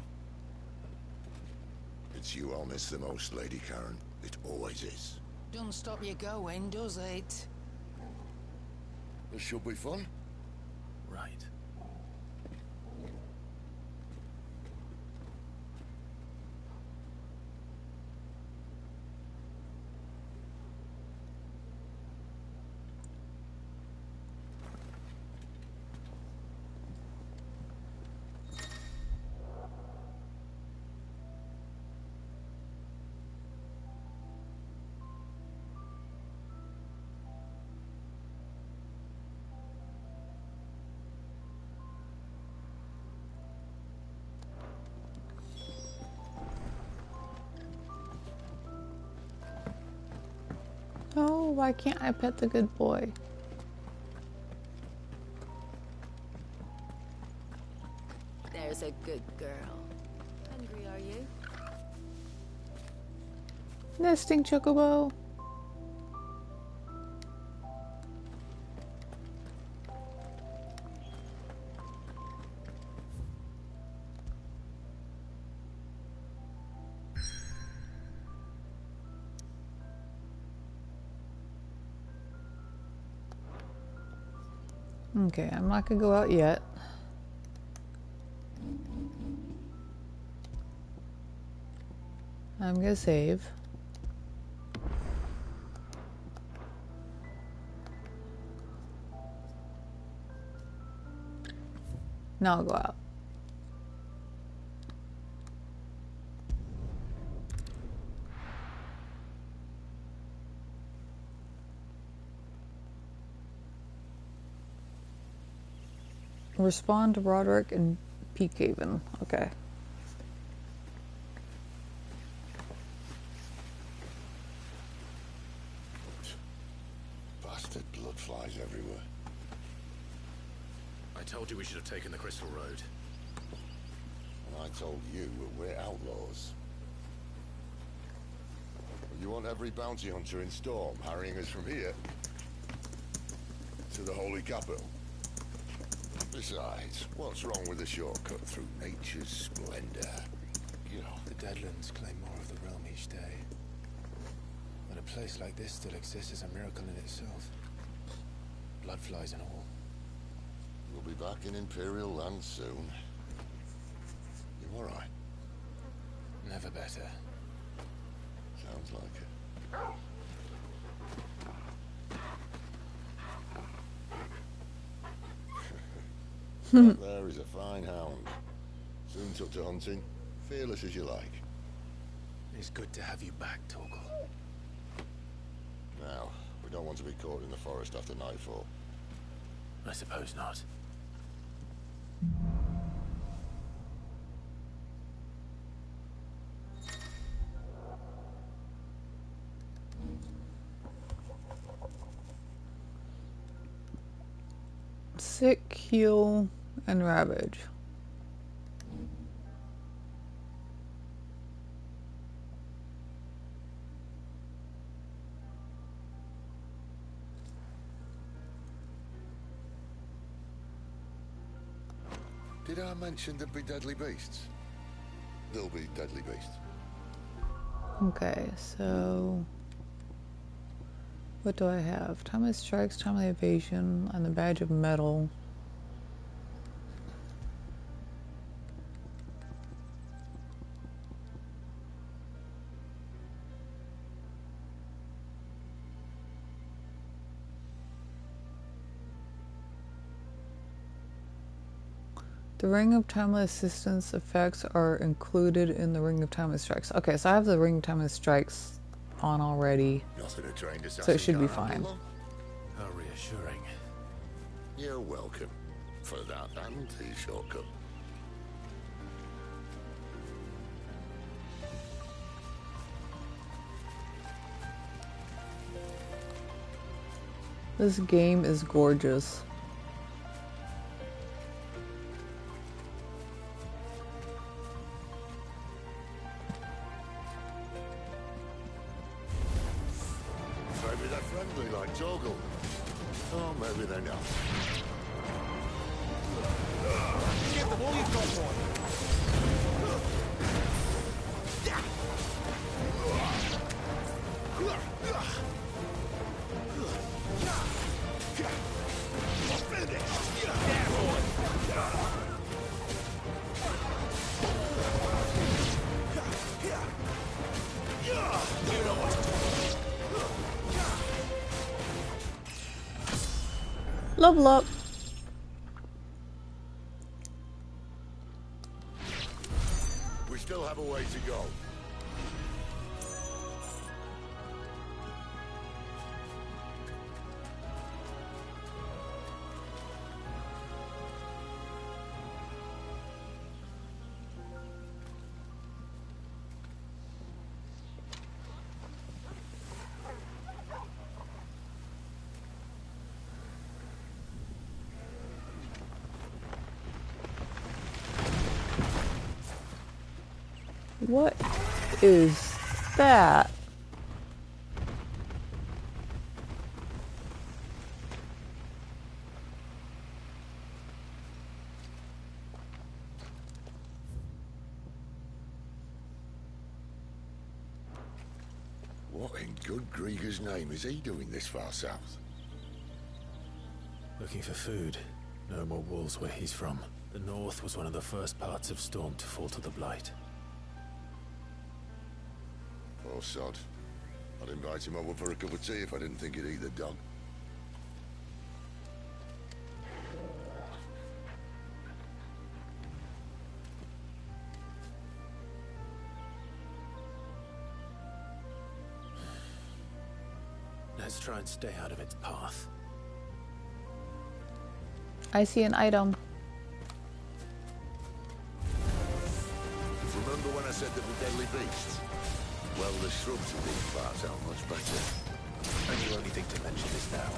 It's you I'll miss the most, Lady Karen. It always is. Don't stop you going, does it? This should be fun. Right. Oh, why can't I pet the good boy? There's a good girl. Hungry, are you? Nesting chocobo. Okay, I'm not gonna go out yet. I'm gonna save. Now I'll go out. Respond to Roderick and Peakhaven. Okay. Bastard blood flies everywhere. I told you we should have taken the Crystal Road. And I told you we're outlaws. You want every bounty hunter in Storm harrying us from here to the Holy Capital? Besides, what's wrong with a shortcut through nature's splendor? You know, The Deadlands claim more of the realm each day. That a place like this still exists is a miracle in itself. Bloodflies and all. we'll be back in Imperial land soon. You all right? Never better. Sounds like it. That there is a fine hound. Soon took to hunting. Fearless as you like. It's good to have you back, Torgal. Now, we don't want to be caught in the forest after nightfall. I suppose not. Sick, heal, and ravage. Did I mention there'd be deadly beasts? There'll be deadly beasts. Okay, so what do I have? Timely strikes, timely evasion, and the badge of metal. The Ring of Timely Assistance effects are included in the Ring of Timely Strikes. Okay, so I have the Ring of Timely Strikes on already, Nothing a trained assassin so it should be can't fine. handle. How reassuring. You're welcome. for that anti shortcut. This game is gorgeous. Maybe they're friendly like Torgal. Or maybe they're not. Give them all you've got, boy. Level up. We still have a way to go. What is that? What in good Grieger's name is he doing this far south? Looking for food. No more wolves where he's from. The north was one of the first parts of Storm to fall to the Blight. Poor sod. I'd invite him over for a cup of tea if I didn't think he'd eat the dog. Let's try and stay out of its path. I see an item. Remember when I said they were deadly beasts? Well, the shrubs in these parts are much better. And you only think to mention this now.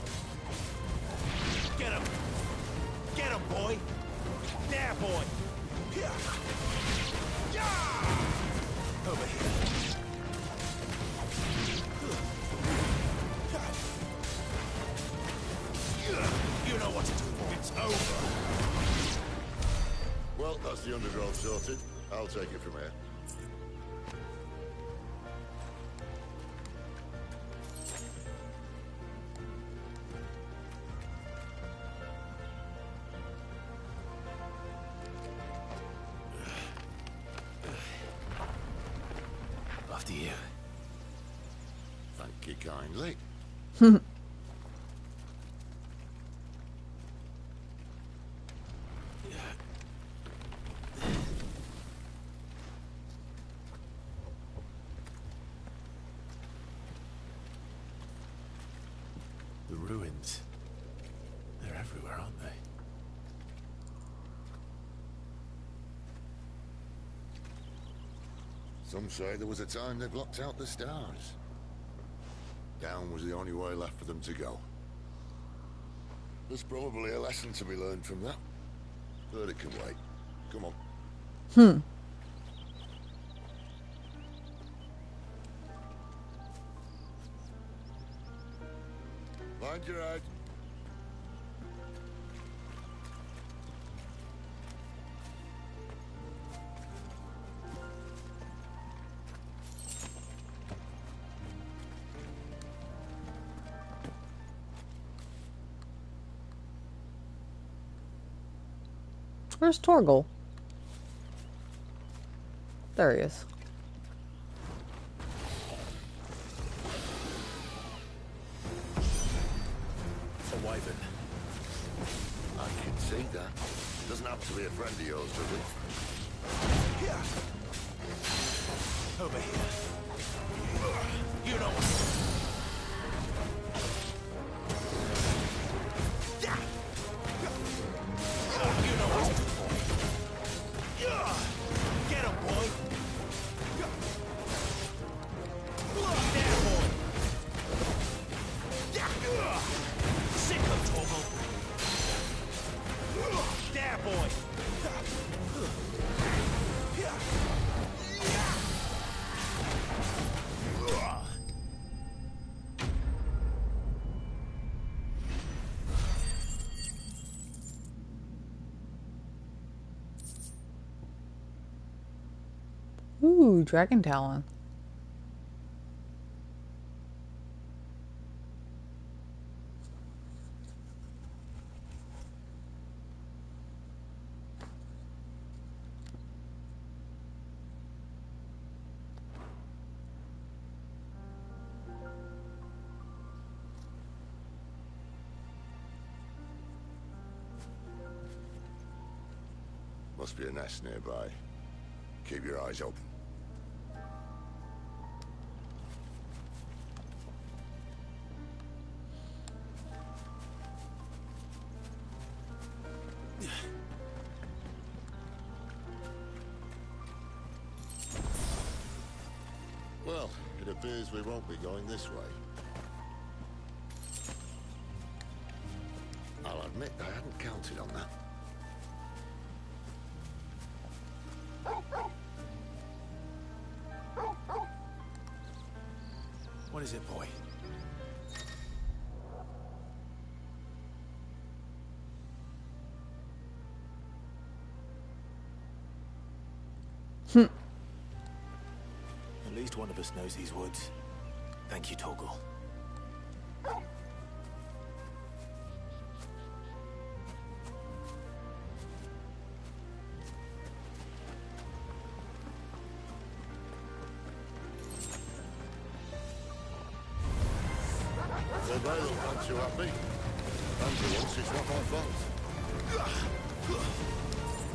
Get him! Get him, boy! There, boy! Over here. You know what to do. It's over. Well, that's the undergrowth sorted. I'll take it from here. After you. Thank you kindly. The ruins. They're everywhere, aren't they? Some say there was a time they blocked out the stars. Down was the only way left for them to go. There's probably a lesson to be learned from that. But it can wait. Come on. Mind your head. Where's Torgal? There he is. A wyvern. I can see that. Doesn't have to be a friend of yours, does it? Here. Over here. You know what. Ooh, dragon talon. Must be a nest nearby. Keep your eyes open. Well, it appears we won't be going this way. I'll admit I hadn't counted on that. What is it, boy? At least one of us knows these woods. Thank you, Torgal. The veil wants you happy. And for once, it's not my fault.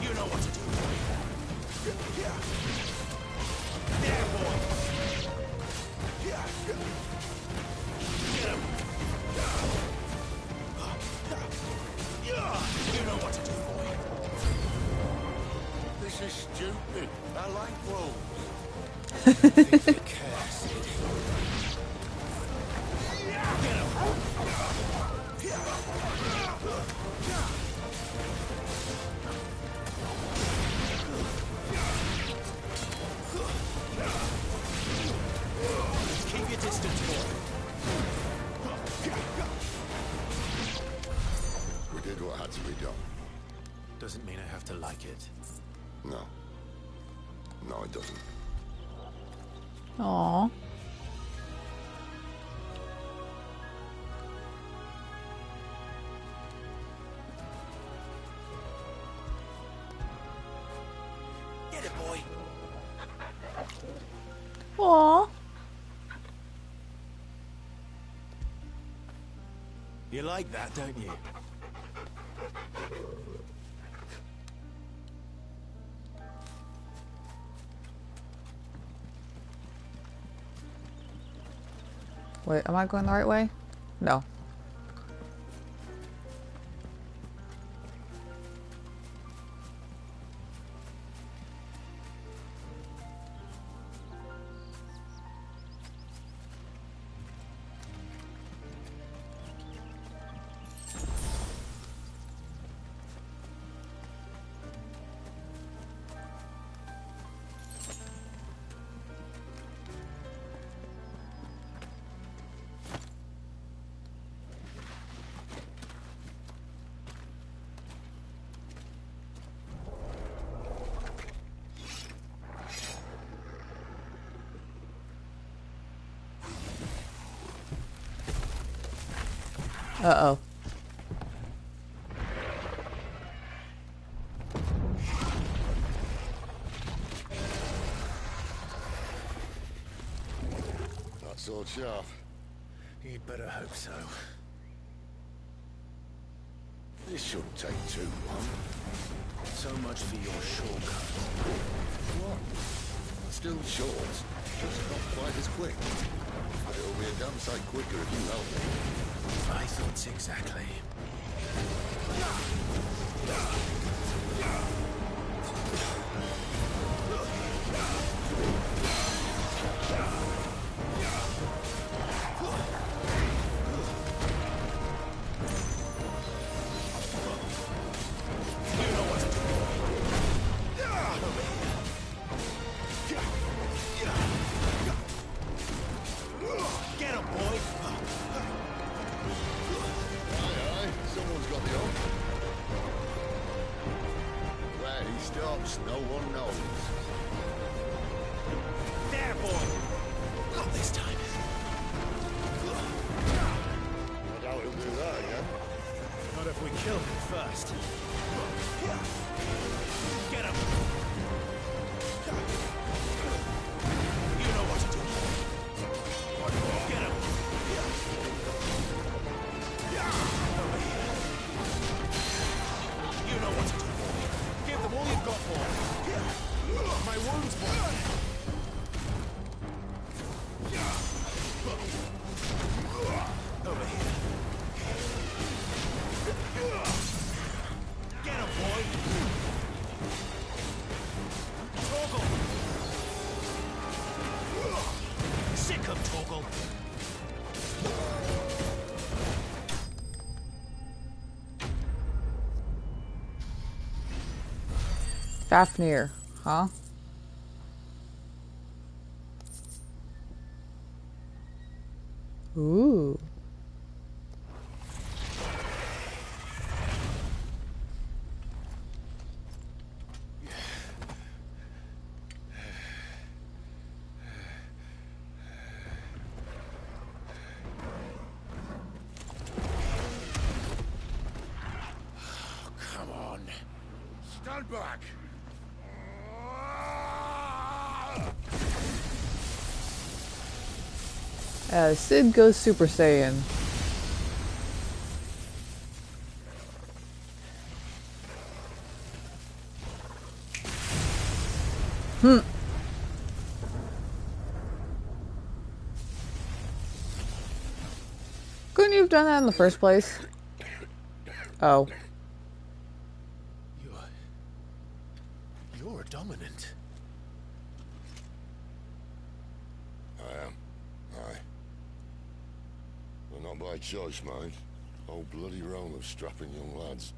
You know what to do. There, boy. Get him. You know what to do, boy. This is stupid. I like wolves. Think they care, Sid. Keep your distance, boy. We did what had to be done. Doesn't mean I have to like it. No. No, it doesn't. Aww. Get it, boy. Aww. You like that, don't you? Wait, am I going the right way? No. Uh-oh. That sword sharp. You'd better hope so. This shouldn't take too long. So much for your shortcut. What? Still short, just not quite as quick. It'll be a damn sight quicker if you help me. I thought exactly. Get him, boy. Aye, someone's got the hook. Where he stops, no one knows. There, boy! Not this time. I doubt he'll do that again. Not if we kill him first. Get him! You know what to do. Get him! Over here. You know what to do. Give them all you've got, boy. My wounds, boy. Over here. Get him, boy! Torgal! Sick of Torgal! Fafnir, huh? Ooh. Come on. Stand back! Sid goes Super Saiyan. Couldn't you have done that in the first place? Oh. You're dominant. I am. Aye. But not by choice, mind. Whole bloody realm of strapping young lads.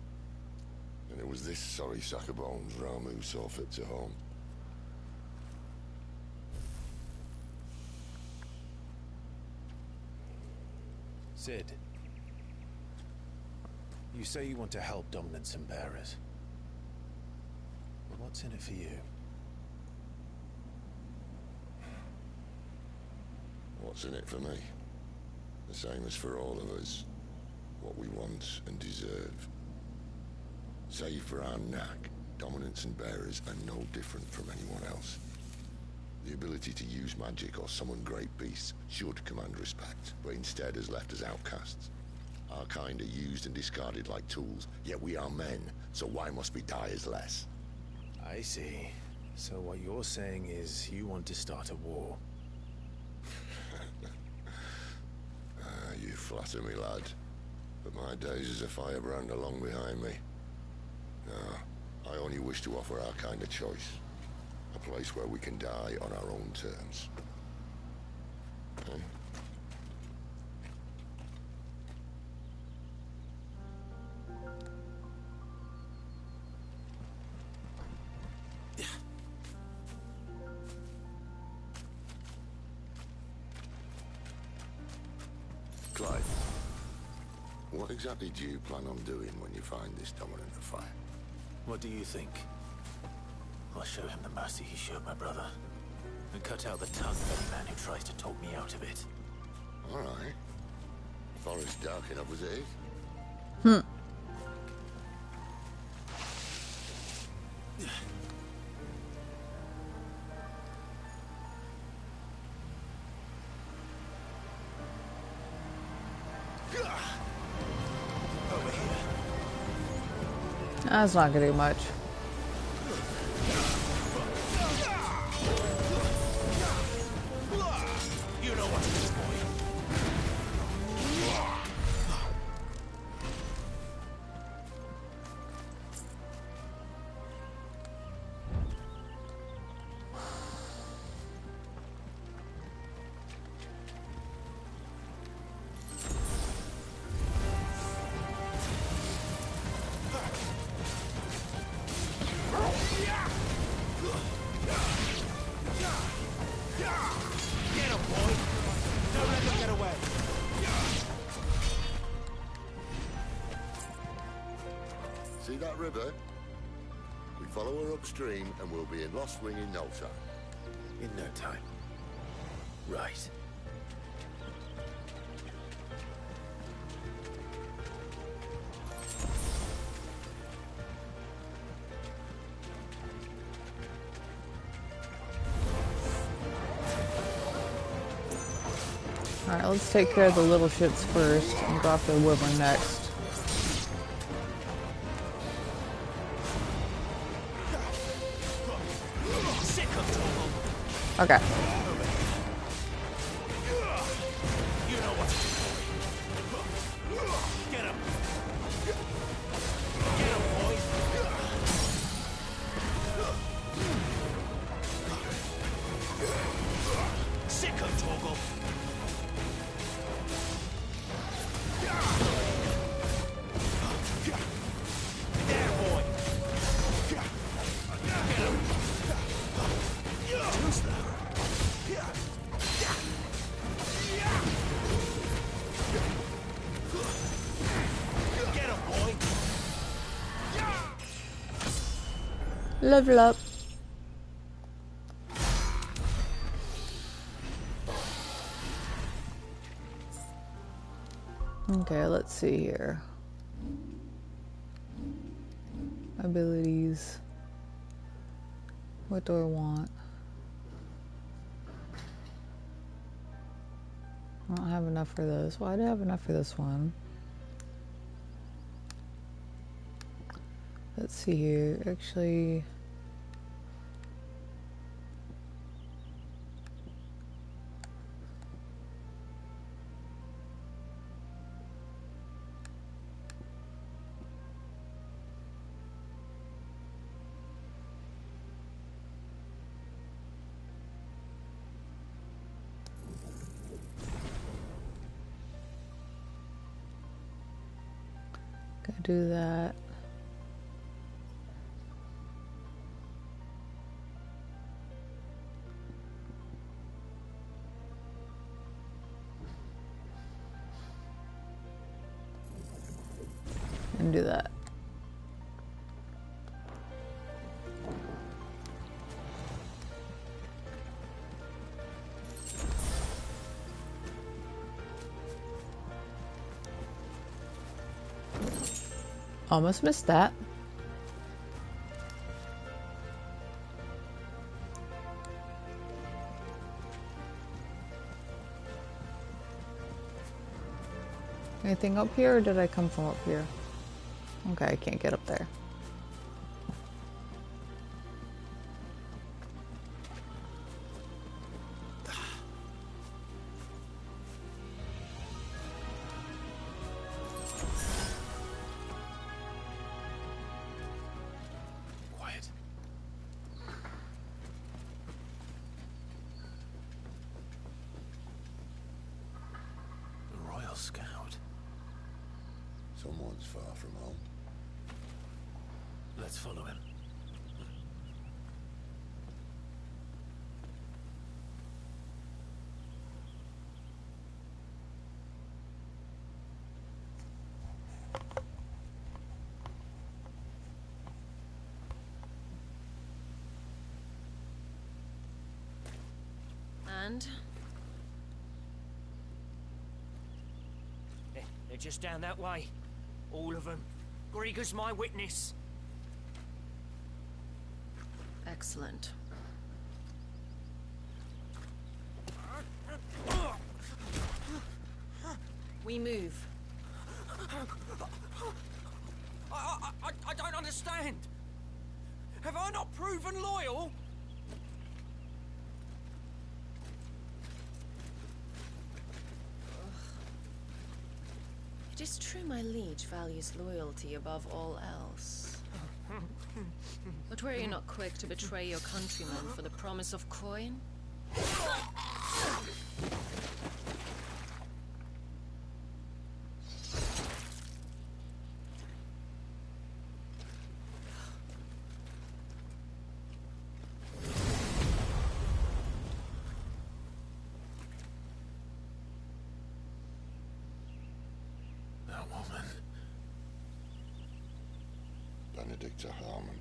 And it was this sorry sack of bones Ramu saw fit to home. Sid, you say you want to help dominants and bearers. But what's in it for you? What's in it for me? The same as for all of us. What we want and deserve. Save for our knack, dominants and bearers are no different from anyone else. The ability to use magic or summon great beasts should command respect, but instead has left us outcasts. Our kind are used and discarded like tools, yet we are men, so why must we die as less? I see. So what you're saying is you want to start a war. You flatter me, lad. But my days as a firebrand are long behind me. No, I only wish to offer our kind a choice. A place where we can die on our own terms. Huh? Clive, what exactly do you plan on doing when you find this dominant of fire? What do you think? I'll show him the mercy he showed my brother. And cut out the tongue of any man who tries to talk me out of it. All right. Forest dark enough as it is. That's not gonna do much. You know what it is, boy. See that river? We follow her upstream and we'll be in Lost Wing in no time. In no time. Right. Alright, let's take care of the little shits first and go after the wyvern next. Okay. You know what to do. Get him. Get him, boy. Sick of Torgal. There, boy. Get him. Too slow. Get him, boy. Level up. Okay, let's see here. Abilities. What do I want? I don't have enough for this. Well, I do have enough for this one. Let's see here. Actually, gonna do that. And do that. Almost missed that. Anything up here, or did I come from up here? Okay, I can't get up there. Quiet. The Royal Scout. Someone's far from home. Let's follow him. And? They're just down that way. All of them. Grieger's my witness. Excellent. We move. I don't understand. Have I not proven loyal? It is true my liege values loyalty above all else. But were you not quick to betray your countrymen for the promise of coin? That woman. Benedicta Harmon,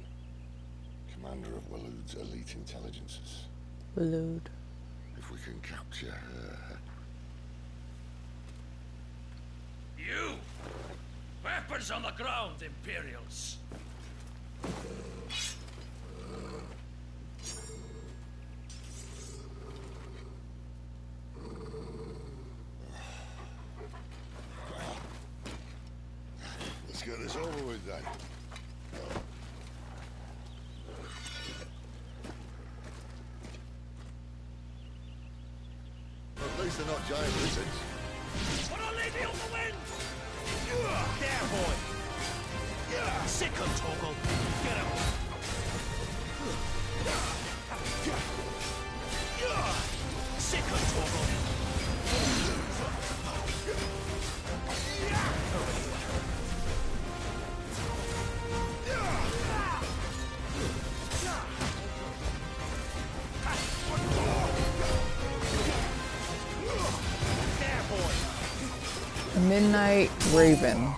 commander of Waloed's elite intelligences. Blood. If we can capture her. You! Weapons on the ground, Imperials! Let's get this over with then. At least they're not giant lizards. What a lady on the wind! There, boy! Sick of Toggle! Get him! Sick of Toggle! There, boy! Midnight Raven.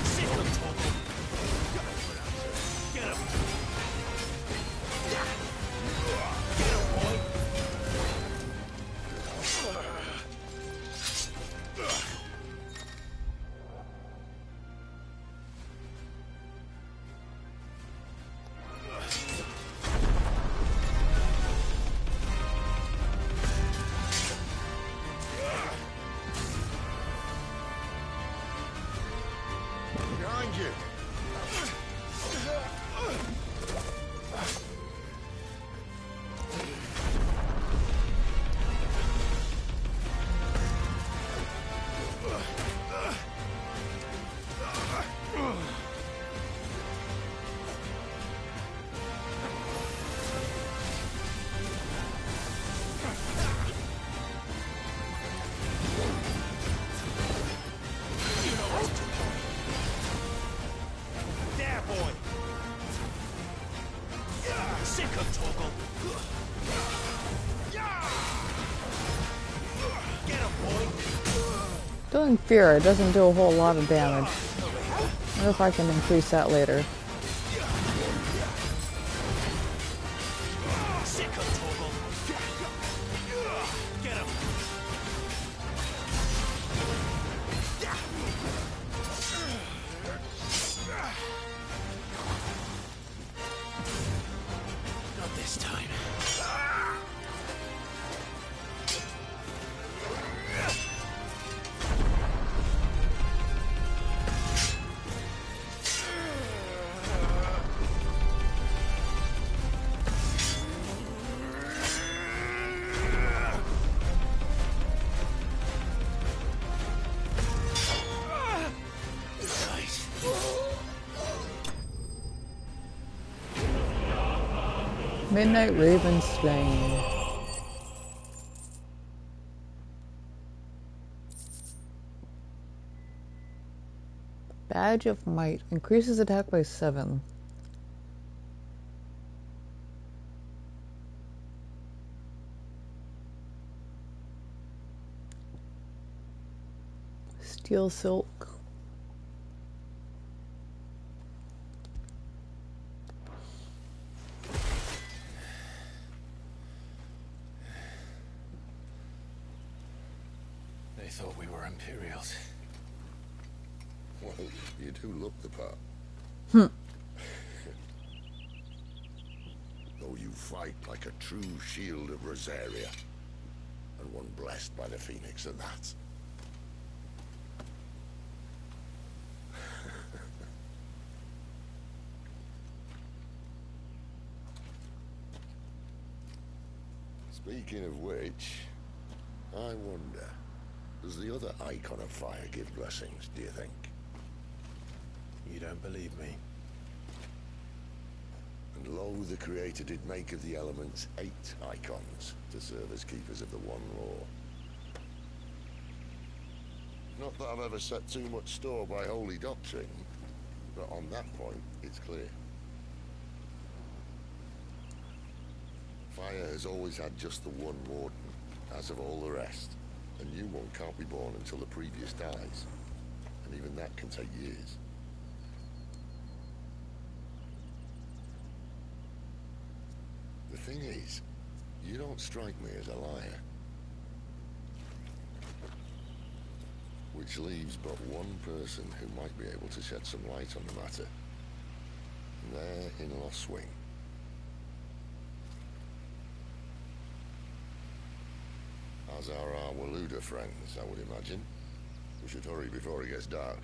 Sick of Toggle! Get him! Get him, boy! Behind you. There, boy! Sick of Toggle! Get him, boy! Doing fear, it doesn't do a whole lot of damage. I wonder if I can increase that later. Sick of Toggle! Get him! Not this time. Midnight Raven slain. Badge of Might. Increases attack by 7. Steel Silk. They thought we were Imperials. Well, you do look the part. Though you fight like a true shield of Rosaria. And one blessed by the Phoenix at that. Speaking of which, I wonder, does the other icon of fire give blessings, do you think? You don't believe me? And lo, the Creator did make of the elements 8 icons to serve as keepers of the one law. Not that I've ever set too much store by holy doctrine, but on that point, it's clear. Fire has always had just the one warden, as of all the rest. A new one can't be born until the previous dies. And even that can take years. thing is, you don't strike me as a liar. Which leaves but one person who might be able to shed some light on the matter. There in Lost Wing. As are our Waluda friends, I would imagine. We should hurry before it gets dark.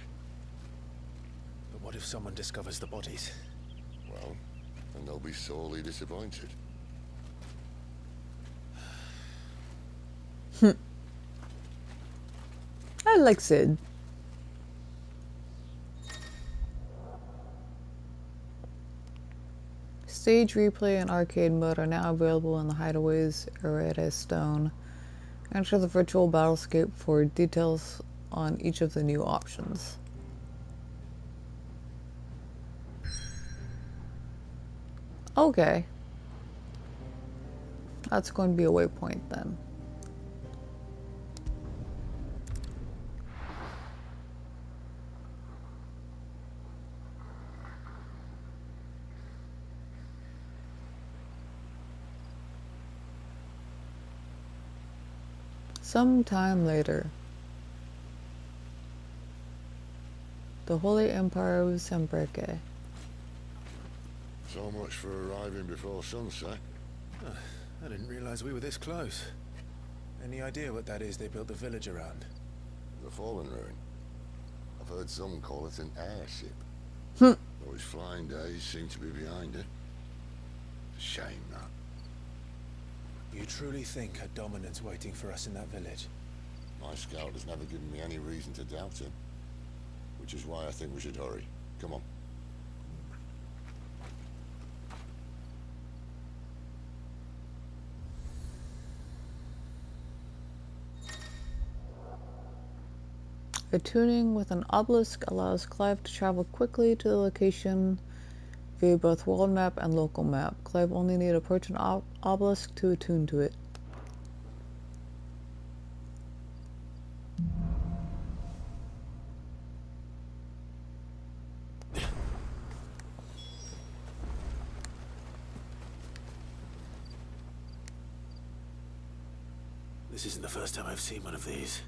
But what if someone discovers the bodies? Well, and they'll be sorely disappointed. I like Sid. Stage replay and arcade mode are now available in the Hideaway's Errata Stone. Enter the virtual battlescape for details on each of the new options. Okay. That's going to be a waypoint then. Some time later, the Holy Empire of Sambreke. So much for arriving before sunset. I didn't realize we were this close. Any idea what that is they built the village around? The Fallen Ruin. I've heard some call it an airship. Though its flying days seem to be behind it. Shame that. You truly think a dominant's waiting for us in that village? My scout has never given me any reason to doubt him. Which is why I think we should hurry. Come on. Attuning with an obelisk allows Clive to travel quickly to the location via both world map and local map. Clive only need to approach an obelisk to attune to it. This isn't the first time I've seen one of these.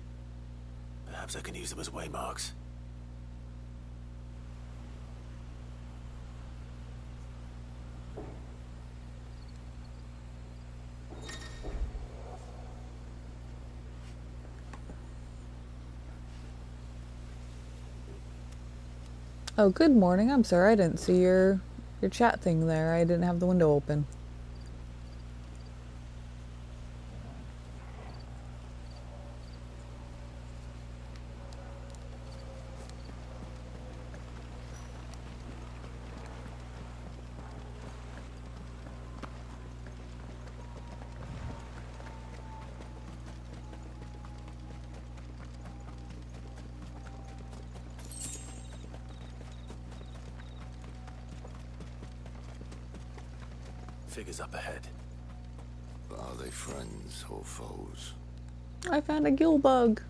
Perhaps I can use them as waymarks. Oh, good morning. I'm sorry I didn't see your chat thing there. I didn't have the window open. Figures up ahead. But are they friends or foes? I found a gill bug.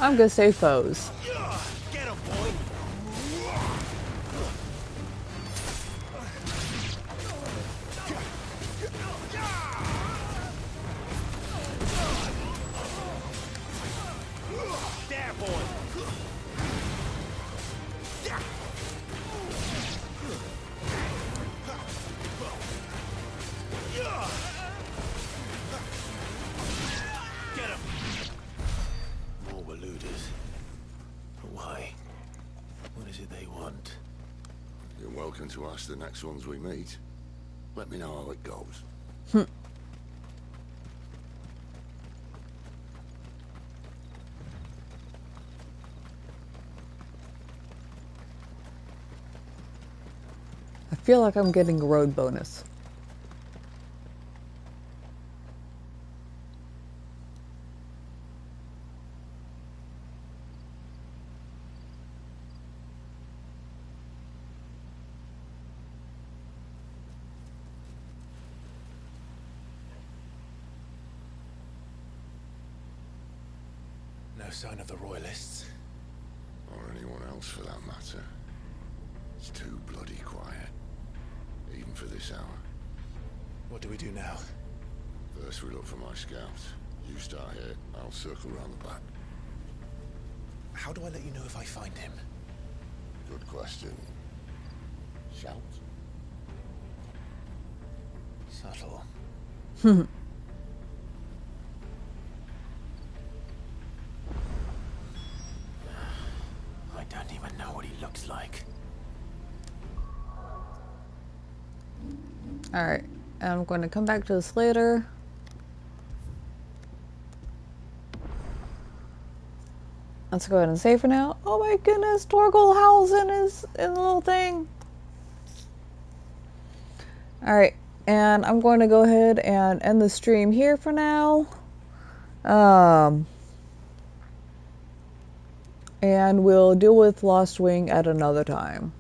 I'm gonna say foes. Get him, boy! There, boy! Get him! More Waludas. But why? What is it they want? You're welcome to ask the next ones we meet. Let me know how it goes. I feel like I'm getting a road bonus. No sign of the Royalists. Or anyone else for that matter. It's too bloody quiet, even for this hour. What do we do now? First we look for my scouts. You start here, I'll circle around the back. How do I let you know if I find him? Good question. Shout? Subtle. I don't even know what he looks like. Alright, I'm going to come back to this later. Let's go ahead and save for now. Oh my goodness, Torgal howls in the little thing. Alright, and I'm going to go ahead and end the stream here for now. And we'll deal with Lost Wing at another time.